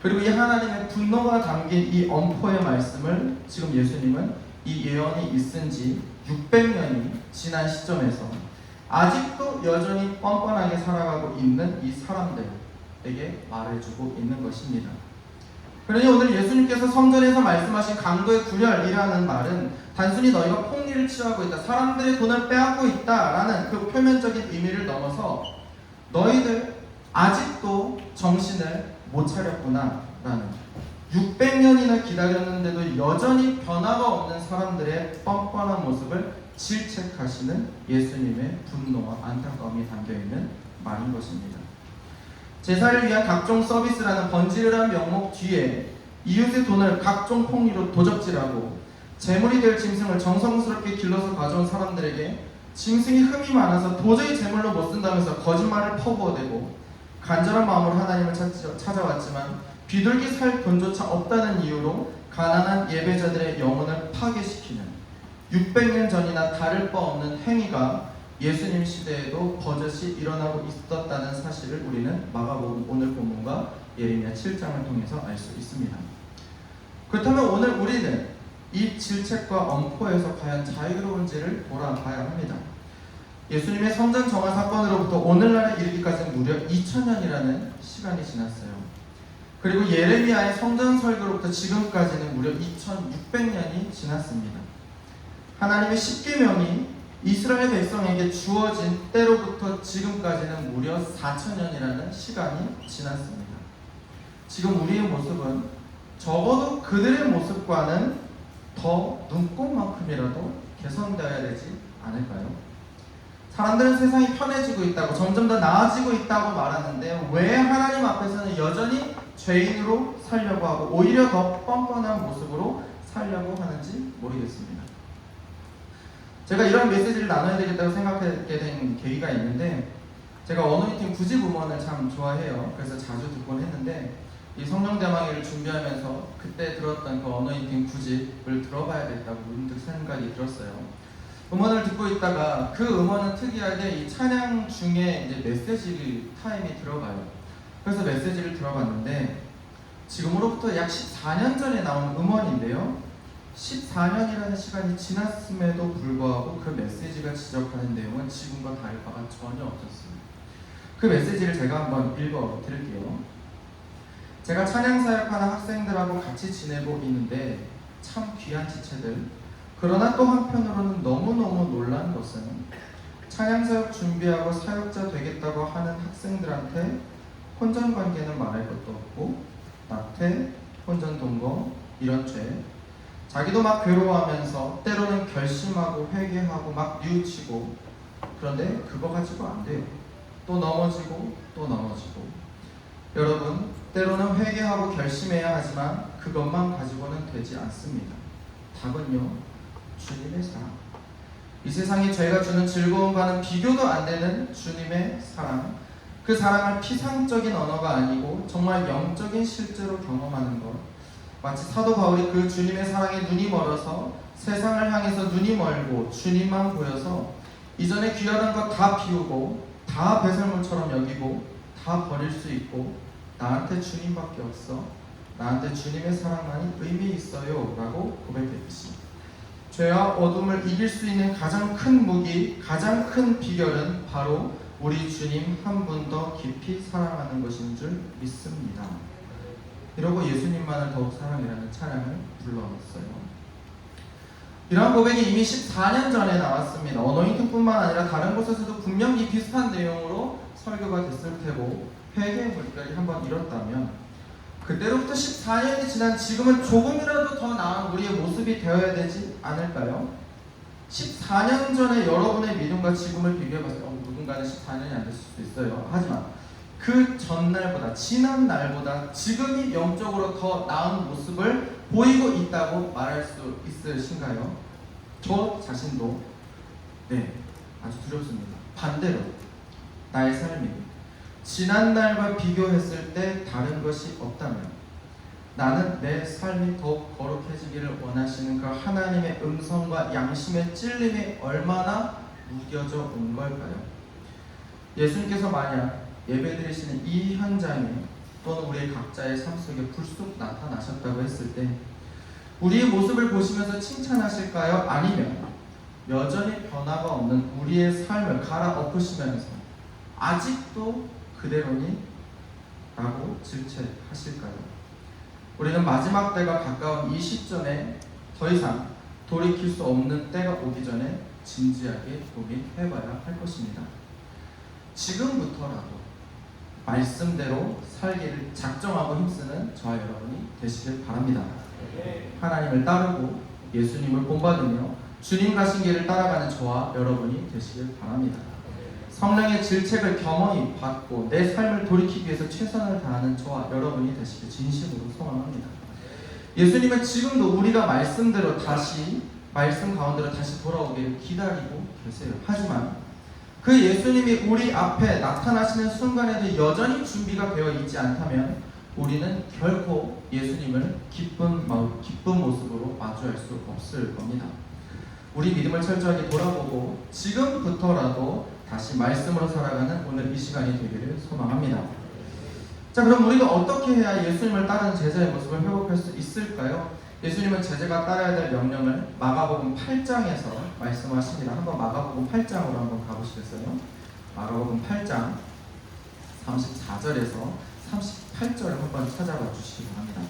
그리고 이 하나님의 분노가 담긴 이 엄포의 말씀을 지금 예수님은 이 예언이 있은 지 600년이 지난 시점에서 아직도 여전히 뻔뻔하게 살아가고 있는 이 사람들에게 말해주고 있는 것입니다. 그러니 오늘 예수님께서 성전에서 말씀하신 강도의 구렬이라는 말은 단순히 너희가 폭리를 취하고 있다, 사람들의 돈을 빼앗고 있다라는 그 표면적인 의미를 넘어서 너희들 아직도 정신을 못 차렸구나 라는, 600년이나 기다렸는데도 여전히 변화가 없는 사람들의 뻔뻔한 모습을 질책하시는 예수님의 분노와 안타까움이 담겨있는 말인 것입니다. 제사를 위한 각종 서비스라는 번지르한 명목 뒤에 이웃의 돈을 각종 폭리로 도적질하고 재물이 될 짐승을 정성스럽게 길러서 가져온 사람들에게 짐승이 흠이 많아서 도저히 제물로 못 쓴다면서 거짓말을 퍼부어대고 간절한 마음으로 하나님을 찾아왔지만 비둘기 살 돈조차 없다는 이유로 가난한 예배자들의 영혼을 파괴시키는 600년 전이나 다를 바 없는 행위가 예수님 시대에도 버젓이 일어나고 있었다는 사실을 우리는 마가복음 오늘 본문과 예레미야 7장을 통해서 알 수 있습니다. 그렇다면 오늘 우리는 이 질책과 엄포에서 과연 자유로운지를 돌아봐야 합니다. 예수님의 성전 정화 사건으로부터 오늘날에 이르기까지는 무려 2000년이라는 시간이 지났어요. 그리고 예레미야의 성전 설교로부터 지금까지는 무려 2600년이 지났습니다. 하나님의 십계명이 이스라엘 백성에게 주어진 때로부터 지금까지는 무려 4000년이라는 시간이 지났습니다. 지금 우리의 모습은 적어도 그들의 모습과는 더 눈꼽만큼이라도 개선되어야 되지 않을까요? 사람들은 세상이 편해지고 있다고, 점점 더 나아지고 있다고 말하는데 왜 하나님 앞에서는 여전히 죄인으로 살려고 하고 오히려 더 뻔뻔한 모습으로 살려고 하는지 모르겠습니다. 제가 이런 메시지를 나눠야 되겠다고 생각하게 된 계기가 있는데, 제가 어노인팅 9집 음원을 참 좋아해요. 그래서 자주 듣곤 했는데 이 성령대망회를 준비하면서 그때 들었던 그 어노인팅 9집을 들어봐야겠다고 문득 생각이 들었어요. 음원을 듣고 있다가 그 음원은 특이하게 이 찬양 중에 이제 메시지 타임이 들어가요. 그래서 메시지를 들어봤는데 지금으로부터 약 14년 전에 나온 음원인데요. 14년이라는 시간이 지났음에도 불구하고 그 메시지가 지적하는 내용은 지금과 다를 바가 전혀 없었습니다. 그 메시지를 제가 한번 읽어 드릴게요. 제가 찬양 사역하는 학생들하고 같이 지내고 있는데 참 귀한 지체들, 그러나 또 한편으로는 너무너무 놀란 것은 찬양사역 준비하고 사역자 되겠다고 하는 학생들한테 혼전 관계는 말할 것도 없고 낙태, 혼전 동거 이런 죄, 자기도 막 괴로워하면서 때로는 결심하고 회개하고 막 뉘우치고, 그런데 그거 가지고 안 돼요. 또 넘어지고 또 넘어지고. 여러분, 때로는 회개하고 결심해야 하지만 그것만 가지고는 되지 않습니다. 답은요, 주님의 사랑. 이 세상에 죄가 주는 즐거움과는 비교도 안 되는 주님의 사랑. 그 사랑을 피상적인 언어가 아니고 정말 영적인 실제로 경험하는 것. 마치 사도 바울이 그 주님의 사랑에 눈이 멀어서 세상을 향해서 눈이 멀고 주님만 보여서 이전에 귀하던 것 다 비우고 다 배설물처럼 여기고 다 버릴 수 있고, 나한테 주님밖에 없어, 나한테 주님의 사랑만이 의미 있어요 라고 고백했듯이, 죄와 어둠을 이길 수 있는 가장 큰 무기, 가장 큰 비결은 바로 우리 주님 한 분 더 깊이 사랑하는 것인 줄 믿습니다. 이러고 예수님만을 더욱 사랑이라는 찬양을 불러왔어요. 이러한 고백이 이미 14년 전에 나왔습니다. 어노인팅뿐만 아니라 다른 곳에서도 분명히 비슷한 내용으로 설교가 됐을 테고, 회개의 물결이 한번 일었다면 그때로부터 14년이 지난 지금은 조금이라도 더 나은 우리의 모습이 되어야 되지 않을까요? 14년 전에 여러분의 믿음과 지금을 비교해봤어요. 누군가는 14년이 안 됐을 수도 있어요. 하지만 그 전날보다, 지난 날보다 지금이 영적으로 더 나은 모습을 보이고 있다고 말할 수 있으신가요? 저 자신도 아주 두렵습니다. 반대로 나의 삶이 지난 날과 비교했을 때 다른 것이 없다면, 나는 내 삶이 더욱 거룩해지기를 원하시는 그 하나님의 음성과 양심의 찔림이 얼마나 무뎌져 온 걸까요? 예수님께서 만약 예배드리시는 이 현장에 또는 우리 각자의 삶 속에 불쑥 나타나셨다고 했을 때 우리의 모습을 보시면서 칭찬하실까요? 아니면 여전히 변화가 없는 우리의 삶을 갈아엎으시면서 아직도 그대로니? 라고 질책하실까요? 우리는 마지막 때가 가까운 이 시점에 더 이상 돌이킬 수 없는 때가 오기 전에 진지하게 고민해봐야 할 것입니다. 지금부터라도 말씀대로 살기를 작정하고 힘쓰는 저와 여러분이 되시길 바랍니다. 하나님을 따르고 예수님을 본받으며 주님 가신 길을 따라가는 저와 여러분이 되시길 바랍니다. 성령의 질책을 겸허히 받고 내 삶을 돌이키기 위해서 최선을 다하는 저와 여러분이 되시길 진심으로 소망합니다. 예수님은 지금도 우리가 말씀대로 다시, 말씀 가운데로 다시 돌아오기를 기다리고 계세요. 하지만 그 예수님이 우리 앞에 나타나시는 순간에도 여전히 준비가 되어 있지 않다면 우리는 결코 예수님을 기쁜 모습으로 마주할 수 없을 겁니다. 우리 믿음을 철저하게 돌아보고 지금부터라도 다시 말씀으로 살아가는 오늘 이 시간이 되기를 소망합니다. 자, 그럼 우리가 어떻게 해야 예수님을 따르는 제자의 모습을 회복할 수 있을까요? 예수님은 제자가 따라야 될 명령을 마가복음 8장에서 말씀하십니다. 한번 마가복음 8장으로 한번 가보시겠어요? 마가복음 8장 34절에서 38절을 한번 찾아봐 주시기 바랍니다.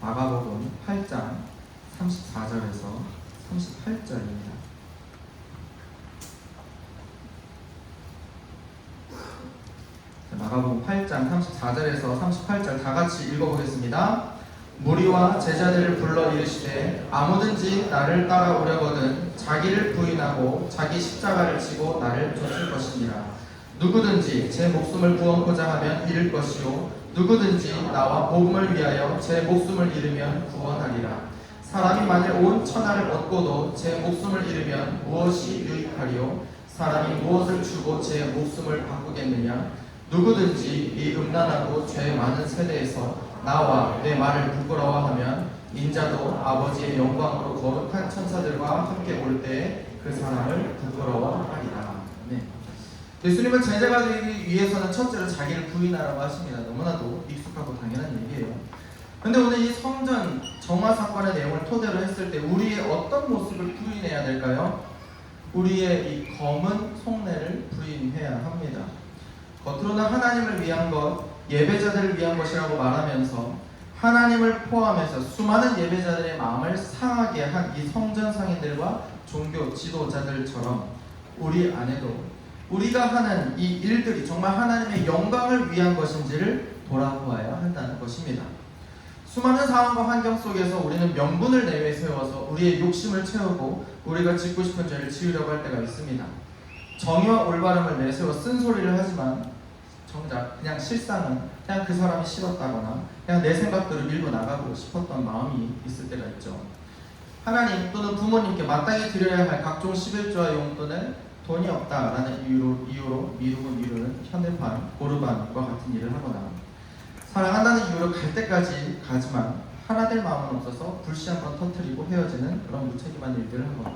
마가복음 8장 34절에서 38절입니다. 마가복음 8장 34절에서 38절 다 같이 읽어보겠습니다. 무리와 제자들을 불러 이르시되 아무든지 나를 따라오려거든 자기를 부인하고 자기 십자가를 지고 나를 쫓을 것이니라. 누구든지 제 목숨을 구원코자 하면 잃을 것이요 누구든지 나와 복음을 위하여 제 목숨을 잃으면 구원하리라. 사람이 만일 온 천하를 얻고도 제 목숨을 잃으면 무엇이 유익하리요? 사람이 무엇을 주고 제 목숨을 바꾸겠느냐? 누구든지 이 음란하고 죄 많은 세대에서 나와 내 말을 부끄러워하면 인자도 아버지의 영광으로 거룩한 천사들과 함께 올 때에 그 사람을 부끄러워하리라. 예수님은 제자가 되기 위해서는 첫째로 자기를 부인하라고 하십니다. 너무나도 익숙하고 당연한 얘기예요. 근데 오늘 이 성전 정화 사건의 내용을 토대로 했을 때 우리의 어떤 모습을 부인해야 될까요? 우리의 이 검은 속내를 부인해야 합니다. 겉으로는 하나님을 위한 것, 예배자들을 위한 것이라고 말하면서 하나님을 포함해서 수많은 예배자들의 마음을 상하게 한 이 성전 상인들과 종교 지도자들처럼 우리 안에도 우리가 하는 이 일들이 정말 하나님의 영광을 위한 것인지를 돌아보아야 한다는 것입니다. 수많은 상황과 환경 속에서 우리는 명분을 내세워서 우리의 욕심을 채우고 우리가 짓고 싶은 죄를 지으려고 할 때가 있습니다. 정의와 올바름을 내세워 쓴소리를 하지만 정작 그냥 실상은 그냥 그 사람이 싫었다거나 그냥 내 생각대로 밀고 나가고 싶었던 마음이 있을 때가 있죠. 하나님 또는 부모님께 마땅히 드려야 할 각종 11조와 용돈을 돈이 없다라는 이유로 미루는 현대판 고르반과 같은 일을 하거나 사랑한다는 이유로 갈 때까지 가지만 하나 될 마음은 없어서 불씨 한번 터뜨리고 헤어지는 그런 무책임한 일들을 하거나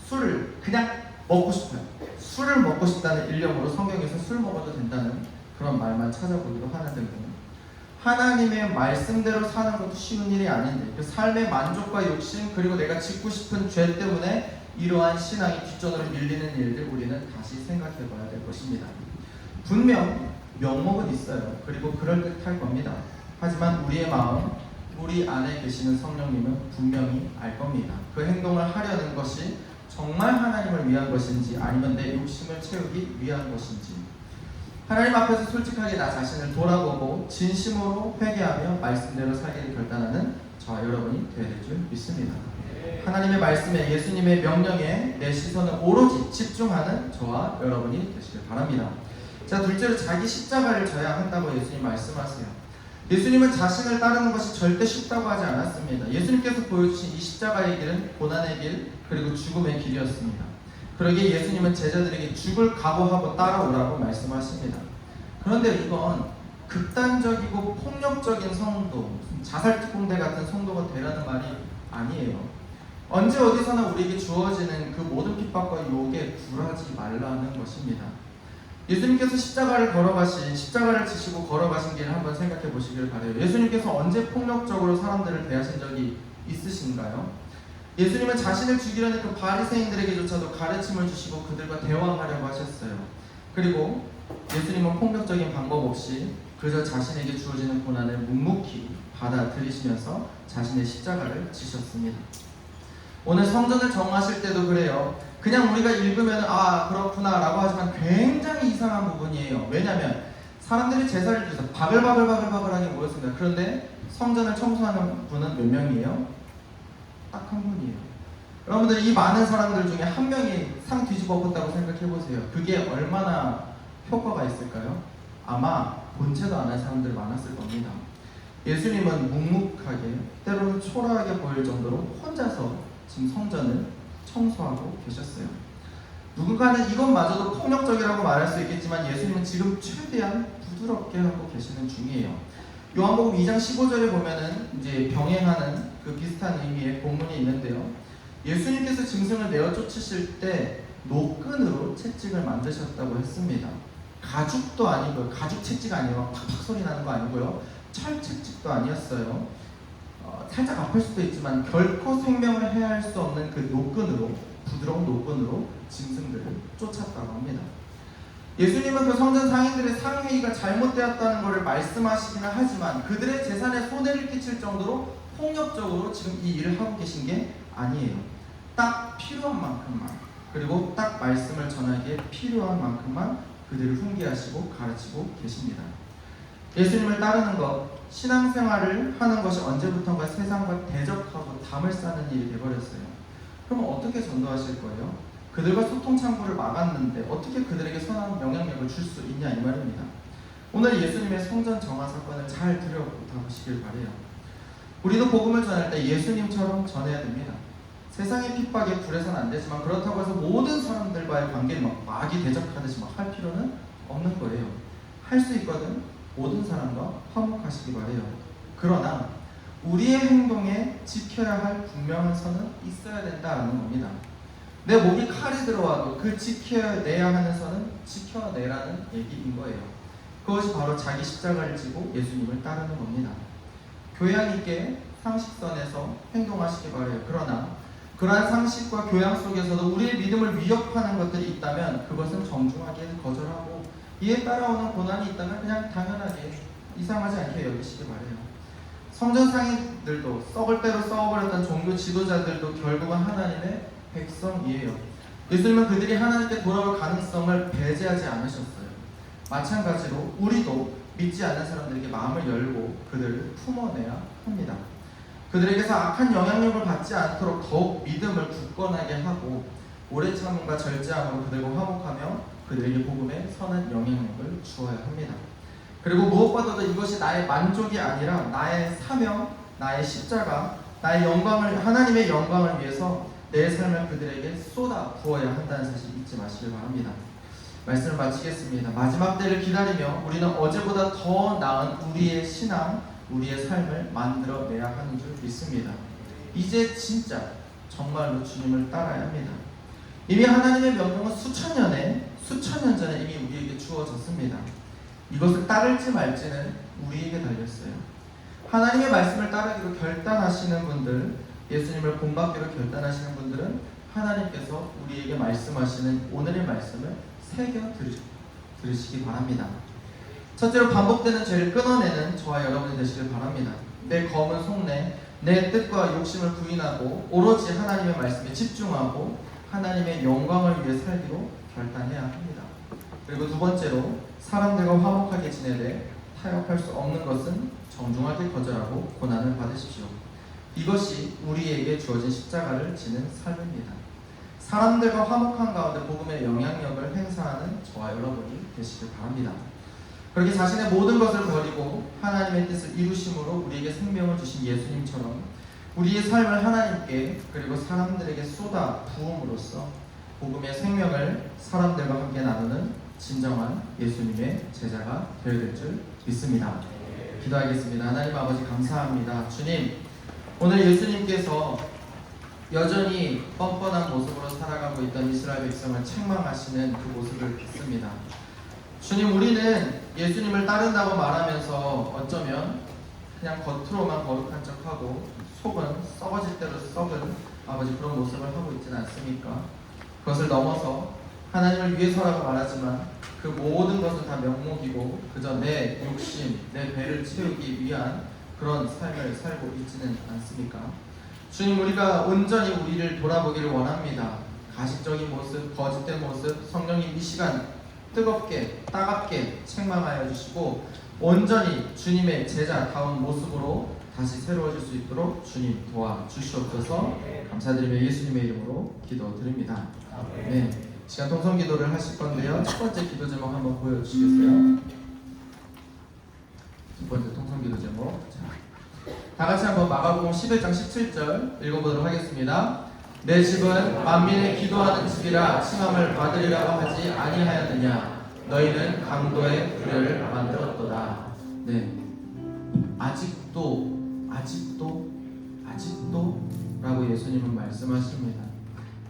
술을 그냥 먹고 싶어요. 술을 먹고 싶다는 일념으로 성경에서 술 먹어도 된다는 그런 말만 찾아보기도 하는 등등 하나님의 말씀대로 사는 것도 쉬운 일이 아닌데 그 삶의 만족과 욕심 그리고 내가 짓고 싶은 죄 때문에 이러한 신앙이 뒷전으로 밀리는 일들 우리는 다시 생각해 봐야 될 것입니다. 분명 명목은 있어요. 그리고 그럴듯할 겁니다. 하지만 우리의 마음, 우리 안에 계시는 성령님은 분명히 알 겁니다. 그 행동을 하려는 것이 정말 하나님을 위한 것인지 아니면 내 욕심을 채우기 위한 것인지 하나님 앞에서 솔직하게 나 자신을 돌아보고 진심으로 회개하며 말씀대로 살기를 결단하는 저와 여러분이 되어야 될 줄 믿습니다. 하나님의 말씀에 예수님의 명령에 내 시선을 오로지 집중하는 저와 여러분이 되시길 바랍니다. 자, 둘째로 자기 십자가를 져야 한다고 예수님 말씀하세요. 예수님은 자신을 따르는 것이 절대 쉽다고 하지 않았습니다. 예수님께서 보여주신 이 십자가의 길은 고난의 길 그리고 죽음의 길이었습니다. 그러기에 예수님은 제자들에게 죽을 각오하고 따라오라고 말씀하십니다. 그런데 이건 극단적이고 폭력적인 성도, 자살특공대 같은 성도가 되라는 말이 아니에요. 언제 어디서나 우리에게 주어지는 그 모든 핍박과 유혹에 굴하지 말라는 것입니다. 예수님께서 십자가를 지시고 걸어가신 길을 한번 생각해 보시길 바라요. 예수님께서 언제 폭력적으로 사람들을 대하신 적이 있으신가요? 예수님은 자신을 죽이려는 그 바리새인들에게조차도 가르침을 주시고 그들과 대화하려고 하셨어요. 그리고 예수님은 폭력적인 방법 없이 그저 자신에게 주어지는 고난을 묵묵히 받아들이시면서 자신의 십자가를 지셨습니다. 오늘 성전을 정하실 때도 그래요. 그냥 우리가 읽으면 아 그렇구나 라고 하지만 굉장히 이상한 부분이에요. 왜냐하면 사람들이 제사를 드려서 바글바글하게 모였습니다. 그런데 성전을 청소하는 분은 몇 명이에요? 딱 한 분이에요. 여러분들 이 많은 사람들 중에 한 명이 상 뒤집어 엎었다고 생각해 보세요. 그게 얼마나 효과가 있을까요? 아마 본체도 안 한 사람들 많았을 겁니다. 예수님은 묵묵하게 때로는 초라하게 보일 정도로 혼자서 지금 성전을 청소하고 계셨어요. 누군가는 이것마저도 폭력적이라고 말할 수 있겠지만 예수님은 지금 최대한 부드럽게 하고 계시는 중이에요. 요한복음 2장 15절에 보면은 이제 병행하는 그 비슷한 의미의 본문이 있는데요. 예수님께서 짐승을 내어 쫓으실 때 노끈으로 채찍을 만드셨다고 했습니다. 가죽도 아니고요. 가죽 채찍 아니에요. 팍팍 소리 나는 거 아니고요. 철 채찍도 아니었어요. 살짝 아플 수도 있지만 결코 생명을 해할 수 없는 그 노끈으로 부드러운 노끈으로 짐승들을 쫓았다고 합니다. 예수님은 그 성전 상인들의 상회의가 잘못되었다는 것을 말씀하시기는 하지만 그들의 재산에 손해를 끼칠 정도로 폭력적으로 지금 이 일을 하고 계신 게 아니에요. 딱 필요한 만큼만 그리고 딱 말씀을 전하기에 필요한 만큼만 그들을 훈계하시고 가르치고 계십니다. 예수님을 따르는 것, 신앙생활을 하는 것이 언제부턴가 세상과 대적하고 담을 쌓는 일이 되어버렸어요. 그럼 어떻게 전도하실 거예요? 그들과 소통 창구를 막았는데 어떻게 그들에게 선한 영향력을 줄 수 있냐 이 말입니다. 오늘 예수님의 성전 정화 사건을 잘 들여다보시길 바래요. 우리도 복음을 전할 때 예수님처럼 전해야 됩니다. 세상의 핍박에 굴해서는 안 되지만 그렇다고 해서 모든 사람들과의 관계를 막 마귀 대적하듯이 막 할 필요는 없는 거예요. 할 수 있거든 모든 사람과 화목하시기 바래요. 그러나 우리의 행동에 지켜야 할 분명한 선은 있어야 된다는 겁니다. 내 목에 칼이 들어와도 그 지켜내야 하는 선은 지켜내라는 얘기인 거예요. 그것이 바로 자기 십자가를 지고 예수님을 따르는 겁니다. 교양 있게 상식선에서 행동하시기 바래요. 그러나 그러한 상식과 교양 속에서도 우리의 믿음을 위협하는 것들이 있다면 그것은 정중하게 거절하고 이에 따라오는 고난이 있다면 그냥 당연하게 이상하지 않게 여기시기 바래요. 성전 상인들도 썩을 대로 썩어버렸던 종교 지도자들도 결국은 하나님의 백성이에요. 예수님은 그들이 하나님께 돌아올 가능성을 배제하지 않으셨어요. 마찬가지로 우리도 믿지 않는 사람들에게 마음을 열고 그들을 품어내야 합니다. 그들에게서 악한 영향력을 받지 않도록 더욱 믿음을 굳건하게 하고 오래 참음과 절제함으로 그들과 화목하며 그들에게 복음의 선한 영향력을 주어야 합니다. 그리고 무엇보다도 이것이 나의 만족이 아니라 나의 사명, 나의 십자가, 나의 영광을, 하나님의 영광을 위해서 내 삶을 그들에게 쏟아 부어야 한다는 사실 잊지 마시길 바랍니다. 말씀을 마치겠습니다. 마지막 때를 기다리며 우리는 어제보다 더 나은 우리의 신앙, 우리의 삶을 만들어내야 하는 줄 믿습니다. 이제 진짜 정말로 주님을 따라야 합니다. 이미 하나님의 명령은 수천 년 전에 이미 우리에게 주어졌습니다. 이것을 따를지 말지는 우리에게 달렸어요. 하나님의 말씀을 따르기로 결단하시는 분들, 예수님을 본받기로 결단하시는 분들은 하나님께서 우리에게 말씀하시는 오늘의 말씀을 새겨 들으시기 바랍니다. 첫째로 반복되는 죄를 끊어내는 저와 여러분이 되시길 바랍니다. 내 검은 속내, 내 뜻과 욕심을 부인하고 오로지 하나님의 말씀에 집중하고 하나님의 영광을 위해 살기로 결단해야 합니다. 그리고 두 번째로 사람들과 화목하게 지내되 타협할 수 없는 것은 정중하게 거절하고 고난을 받으십시오. 이것이 우리에게 주어진 십자가를 지는 삶입니다. 사람들과 화목한 가운데 복음의 영향력을 행사하는 저와 여러분이 되시길 바랍니다. 그렇게 자신의 모든 것을 버리고 하나님의 뜻을 이루심으로 우리에게 생명을 주신 예수님처럼 우리의 삶을 하나님께 그리고 사람들에게 쏟아 부음으로써 복음의 생명을 사람들과 함께 나누는 진정한 예수님의 제자가 되어야 될 줄 믿습니다. 기도하겠습니다. 하나님 아버지 감사합니다. 주님, 오늘 예수님께서 여전히 뻔뻔한 모습으로 살아가고 있던 이스라엘 백성을 책망하시는 그 모습을 봤습니다. 주님, 우리는 예수님을 따른다고 말하면서 어쩌면 그냥 겉으로만 거룩한 척하고 속은 썩어질 대로 썩은 아버지 그런 모습을 하고 있지는 않습니까? 그것을 넘어서 하나님을 위해서라고 말하지만 그 모든 것은 다 명목이고 그저 내 욕심, 내 배를 채우기 위한 그런 삶을 살고 있지는 않습니까? 주님, 우리가 온전히 우리를 돌아보기를 원합니다. 가식적인 모습, 거짓된 모습, 성령님 이 시간 뜨겁게, 따갑게 책망하여 주시고 온전히 주님의 제자다운 모습으로 다시 새로워질 수 있도록 주님 도와주시옵소서. 감사드리며 예수님의 이름으로 기도드립니다. 네, 시간 통성 기도를 하실 건데요. 첫 번째 기도 제목 한번 보여주시겠어요? 첫 번째 통성 기도 제목. 다 같이 한번 마가복음 11장 17절 읽어보도록 하겠습니다. 내 집은 만민의 기도하는 집이라 칭함을 받으리라고 하지 아니하였느냐? 너희는 강도의 굴레를 만들었도다. 네, 아직도 라고 예수님은 말씀하십니다.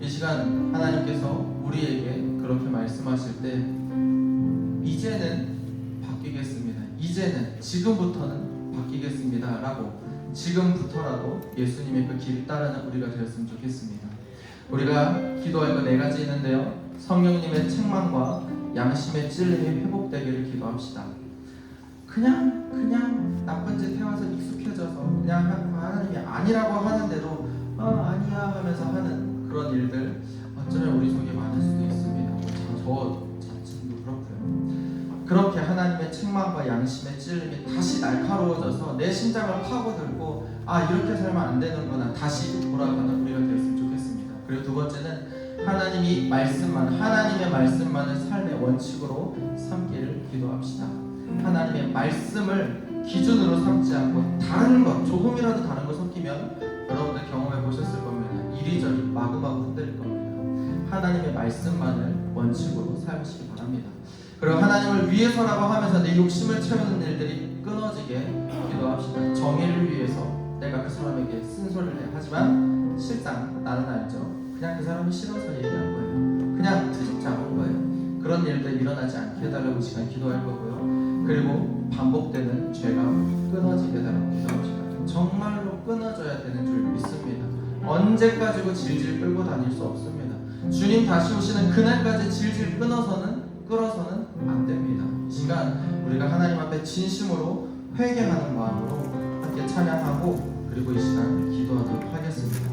이 시간 하나님께서 우리에게 그렇게 말씀하실 때 이제는 바뀌겠습니다. 이제는 지금부터는 바뀌겠습니다 라고 지금부터라도 예수님의 그 길을 따르는 우리가 되었으면 좋겠습니다. 우리가 기도할 거 4가지 있는데요. 성령님의 책망과 양심의 찔림이 회복되기를 기도합시다. 그냥 나쁜 짓 해와서 익숙해져서 그냥 하나님이 아니라고 하는데도 아니야 하면서 하는 그런 일들 어쩌면 우리 속에 많을 수도 있습니다. 저 자신도 그렇고요. 그렇게 하나님의 책망과 양심의 찔림이 다시 날카로워져서 내 심장을 파고들고 이렇게 살면 안 되는구나 다시 돌아가는 우리가 되었으면 좋겠습니다. 그리고 두 번째는 하나님의 말씀만을 삶의 원칙으로 삼기를 기도합시다. 하나님의 말씀을 기준으로 삼지 않고 다른 것, 조금이라도 다른 것 섞이면 여러분들 경험해 보셨을 겁니다. 이리저리 마구마구 흔들릴 겁니다. 하나님의 말씀만을 원칙으로 살시기 바랍니다. 그리고 하나님을 위해서라고 하면서 내 욕심을 채우는 일들이 끊어지게 기도합시다. 정의를 위해서 내가 그 사람에게 쓴소리를 해. 하지만 실상 나는 알죠. 그냥 그 사람이 싫어서 얘기한 거예요. 그냥 트집 잡은 거예요. 그런 일들 일어나지 않게 해달라고 시간 기도할 거고요. 그리고 반복되는 죄가 끊어지게 해달라고 기도합시다. 정말로 끊어져야 되는 줄 믿습니다. 언제까지고 질질 끌고 다닐 수 없습니다. 주님 다시 오시는 그날까지 질질 끌어서는 안 됩니다. 이 시간 우리가 하나님 앞에 진심으로 회개하는 마음으로 함께 찬양하고 그리고 이 시간 기도하도록 하겠습니다.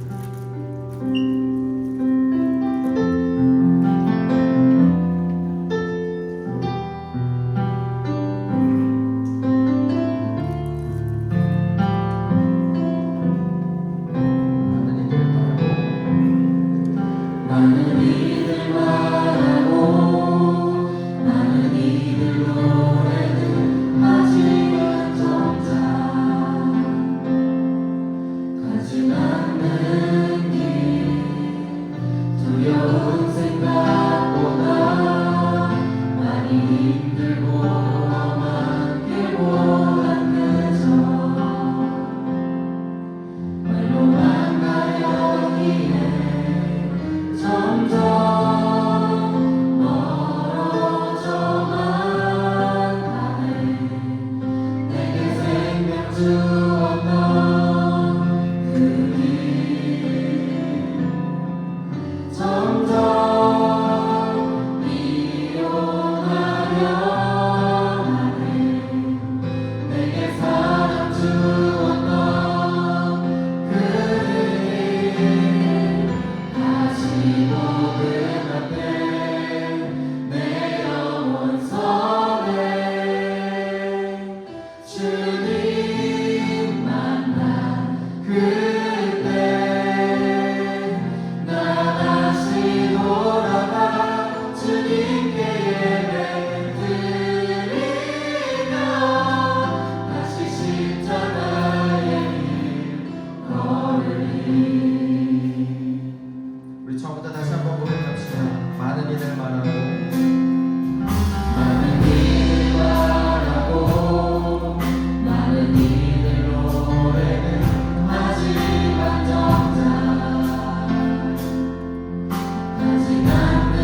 두려운 생각보다 많이 힘들고 험한 길보단 그저 말로만 가려기에 점점 멀어져만 가네. 내게 생명 주었던 그 길 점점 이용하려 하네. 내게 사랑 주었던 그 길 다시 보는 앞에 내 영혼 선해. 주님 만나 그때 나 다시 돌아가 주님께 예배드리며 다시 십자가의 길 걸으리. 우리 처음부터 다시 한번 고백합시다. 많은 일을 말하고 많은 일을 말하고 많은 일을 노래는 하지만 정작 가지 않는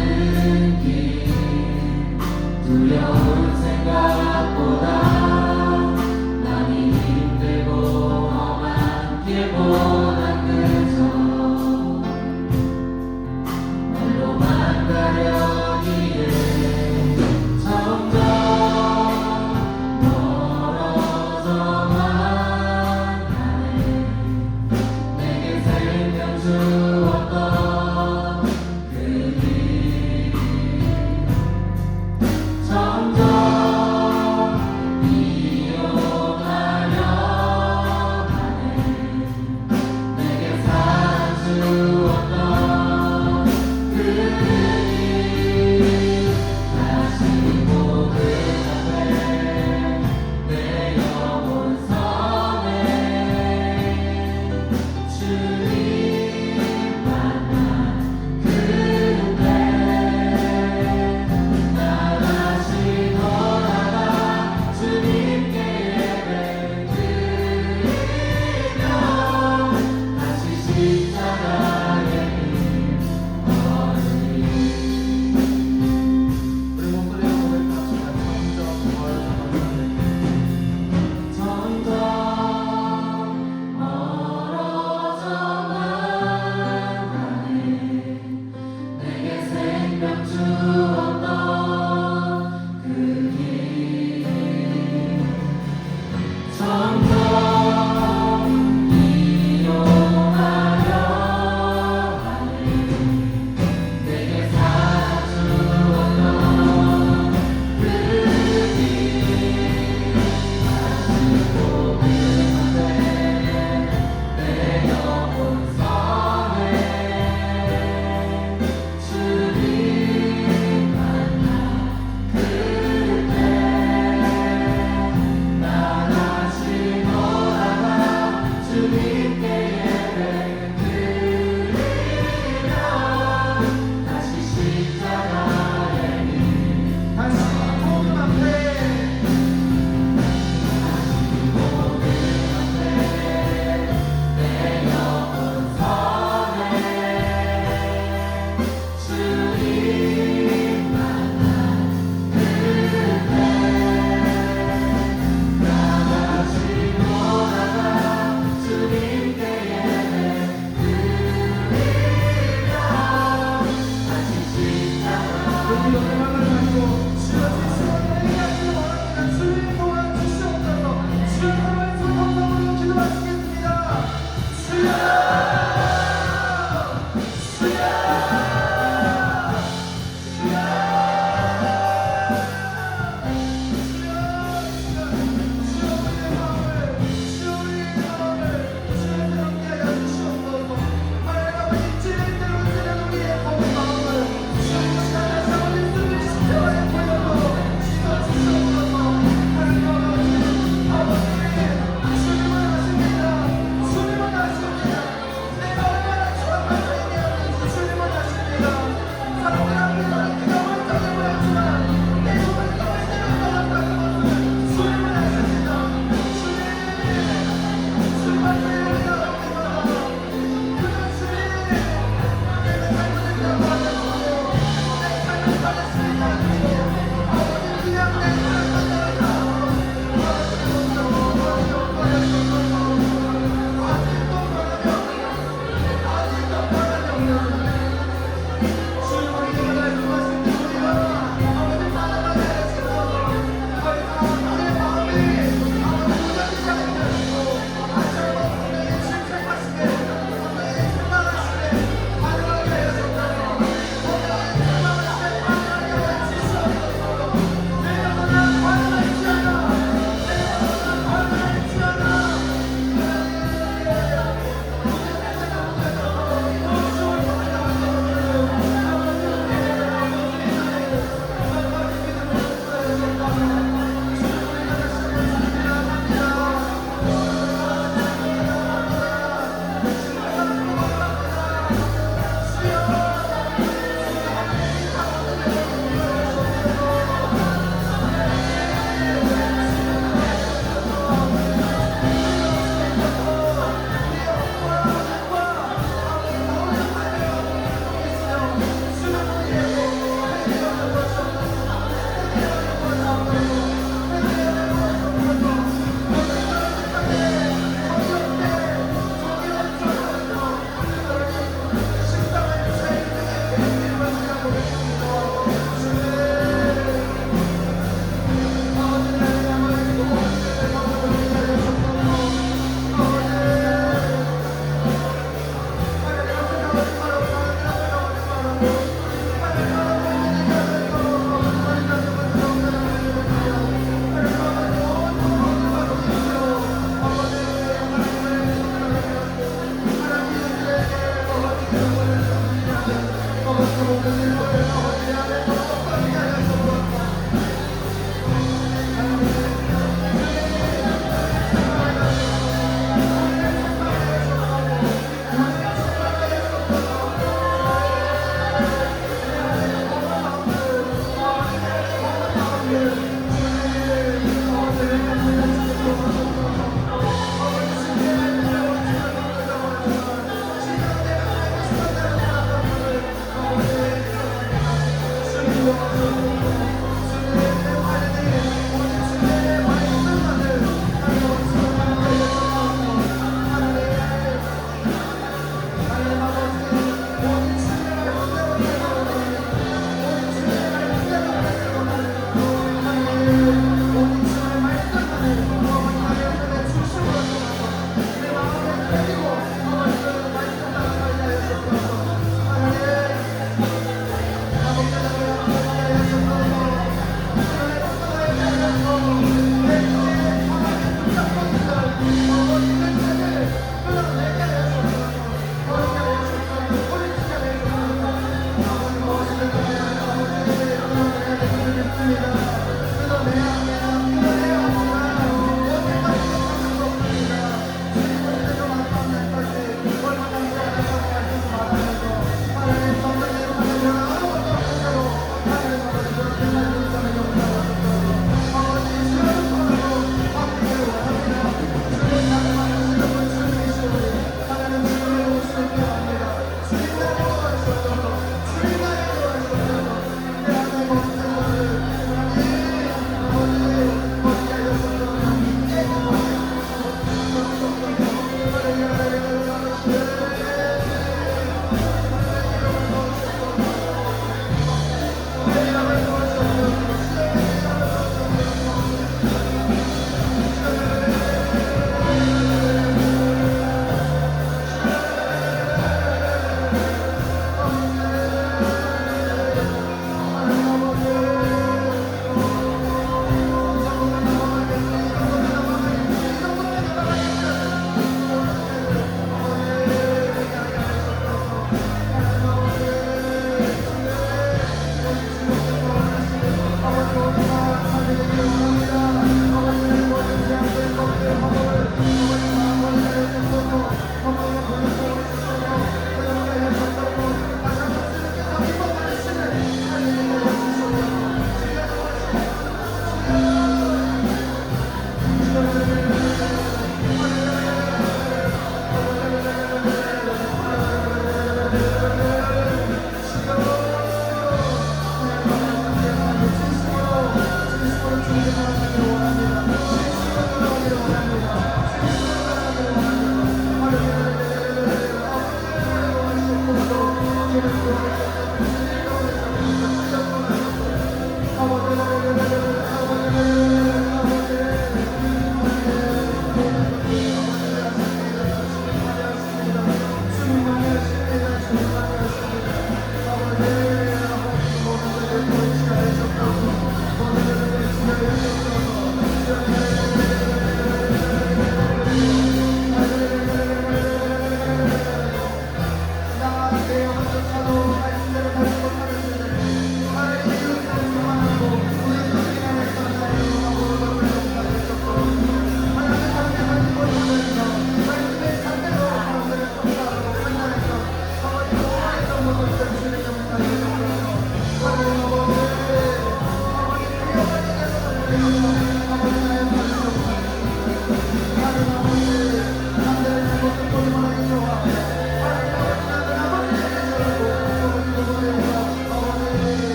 길 두려운 생각보다 많이 힘들고 험한 길보단 그저 말로만 가려기에 점점 멀어져만 가네. 내게 생명 주었던 그 길 점점 이용하려 하네. 내게 사랑 주었던 그 길 다시 보는 앞에 내 영혼 선해. 주님 만나 그때 나 다시 돌아가 주님께 예배드리며 다시 십자가의 길 걸으리. 우리 목소리로 고백합시다. 점점 멀어져가네. 점점 멀어져만 가네. 내게 생명 주었던 그 길 점점 이용하려 하네. 내게 사랑 주었던 그 길 다시 보는 앞에 내 영혼 선해. 주님 만나 그때 나 다시 돌아가 주님께 예배드리며 다시 십자가의 길 다시 복음 앞에 내 영혼 선해. 주님 만나 그때 나 다시 돌아가 주님께 예배드리며 다시 십자가 우리 연락을 가지고 주여 주시옵소서. 주님 도와주시옵소서. 주여 말씀 감사함으로 기도하시겠습니다. 주여 주여 주여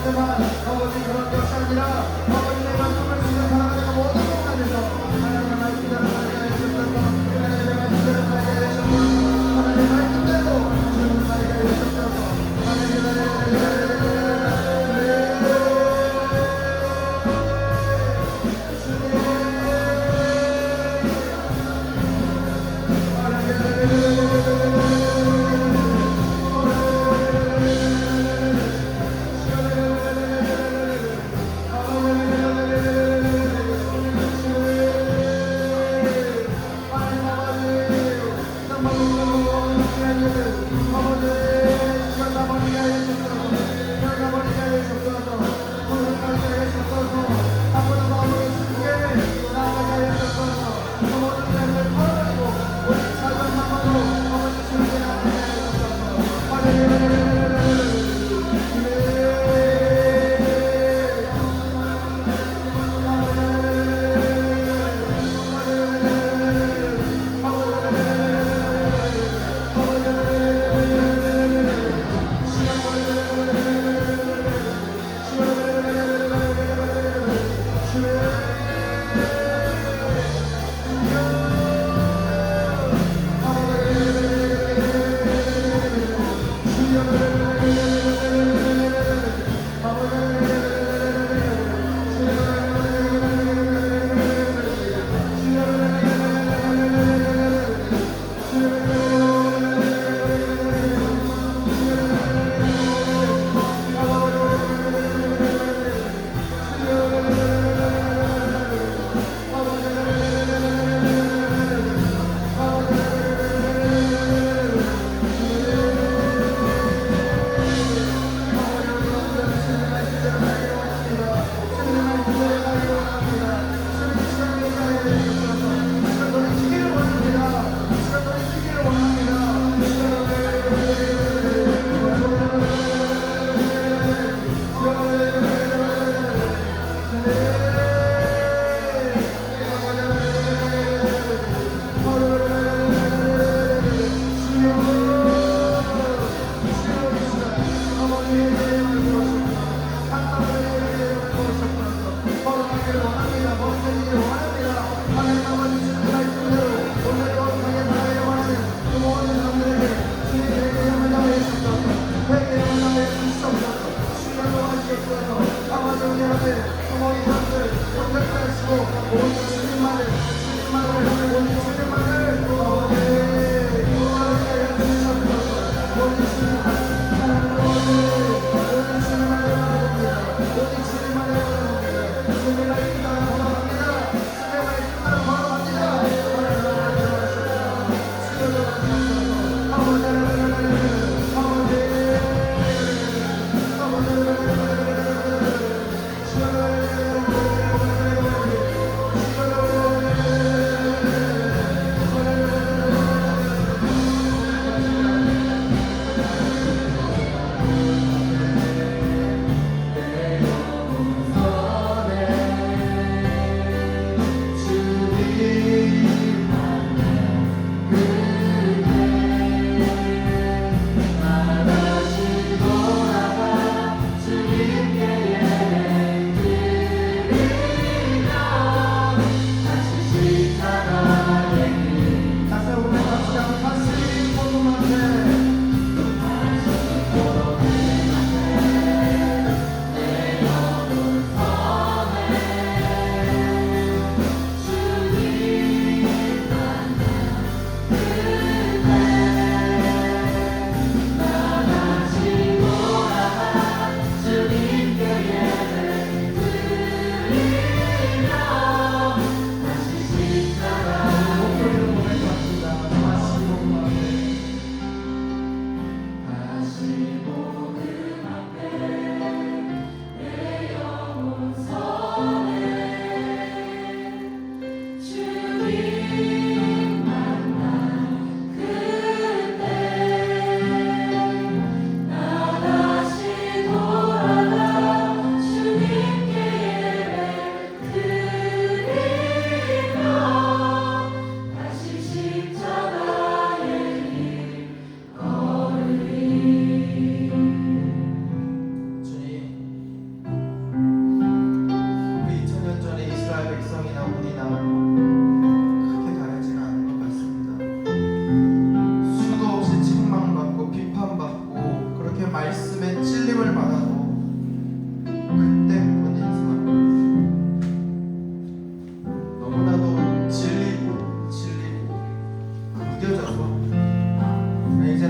아버지 그런 것이 아니라 아버지 내 말씀을 지켜 살아가는 모든 공간에서 하나님의 말씀대로 살게 하셨소서. 하나님의 말씀대로 살게 하셨소서. 하나님의 말씀대로 주님 살게 하셨소서.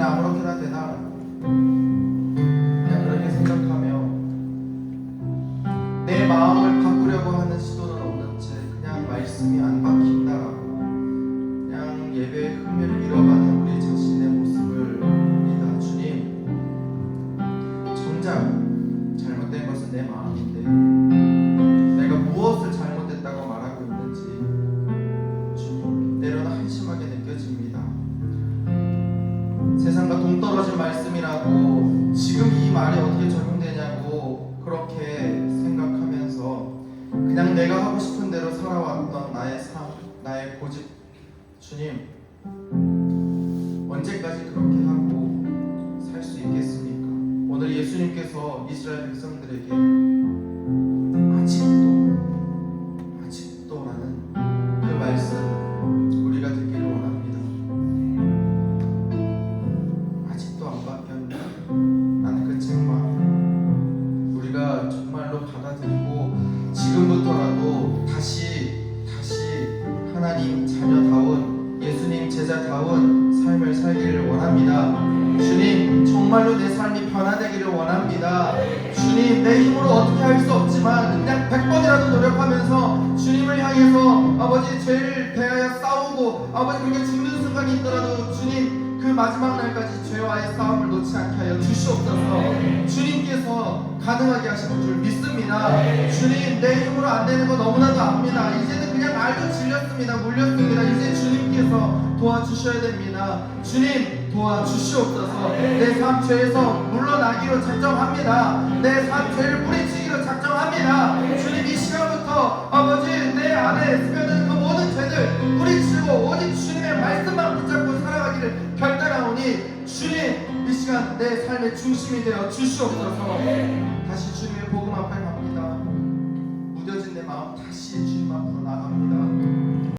아무렇게나 되나 그냥 그렇게 생각하며 내 마음을 바꾸려고 하는 시도는 없는 채 그냥 말씀이 안 바뀐다라고 그냥 예배의 흥미를 잃어가는 우리 자신의 모습을 봅니다. 주님, 정작 잘못된 것은 내 마음인데 내가 무엇을 잘못했다고 말하고 있는지 주님, 때로는 한심하게 느껴집니다. 세상과 동떨어진 말씀이라고 지금 이 말이 어떻게 적용되냐고 그렇게 생각하면서 그냥 내가 하고 싶은 대로 살아왔던 나의 삶, 나의 고집, 주님, 언제까지 그렇게 하고 살 수 있겠습니까? 오늘 예수님께서 이스라엘 백성들에게 아직도라는 그 말씀 우리가 듣기를 원합니다. 아직도 안 바뀌었나? 라는 그 책망 우리가 정말로 받아들이고 지금부터라도 다시 하나님 자녀다운 예수님 제자다운 삶을 살기를 원합니다. 주님, 정말로 내 삶이 변화되기를 원합니다. 주님, 내 힘으로 어떻게 할 수 없지만 그냥 100번이라도 노력하면서 주님을 향해서 아버지 죄를 대하여 싸우고 아버지 그렇게 죽는 순간이 있더라도 주님 그 마지막 날까지 죄와의 싸움을 놓지 않게 하여 주시옵소서. 주님께서 가능하게 하시는 줄 믿습니다. 주님, 내 힘으로 안 되는 거 너무나도 압니다. 이제는 그냥 알고 질렸습니다. 물렸습니다. 이제 주님께서 도와주셔야 됩니다. 주님, 도와주시옵소서. 내 삶 죄에서 물러나기로 작정합니다. 내 삶 죄를 뿌리치기로 작정합니다. 주님, 이 시간부터 아버지 내 안에 스며드는 그 모든 죄들 뿌리치고 오직 주님의 말씀만 붙잡고 살아가기를 결단하오니 주님, 이 시간 내 삶의 중심이 되어 주시옵소서. 다시 주님의 복음 앞에 갑니다. 무뎌진 내 마음 다시 주님 앞으로 나갑니다.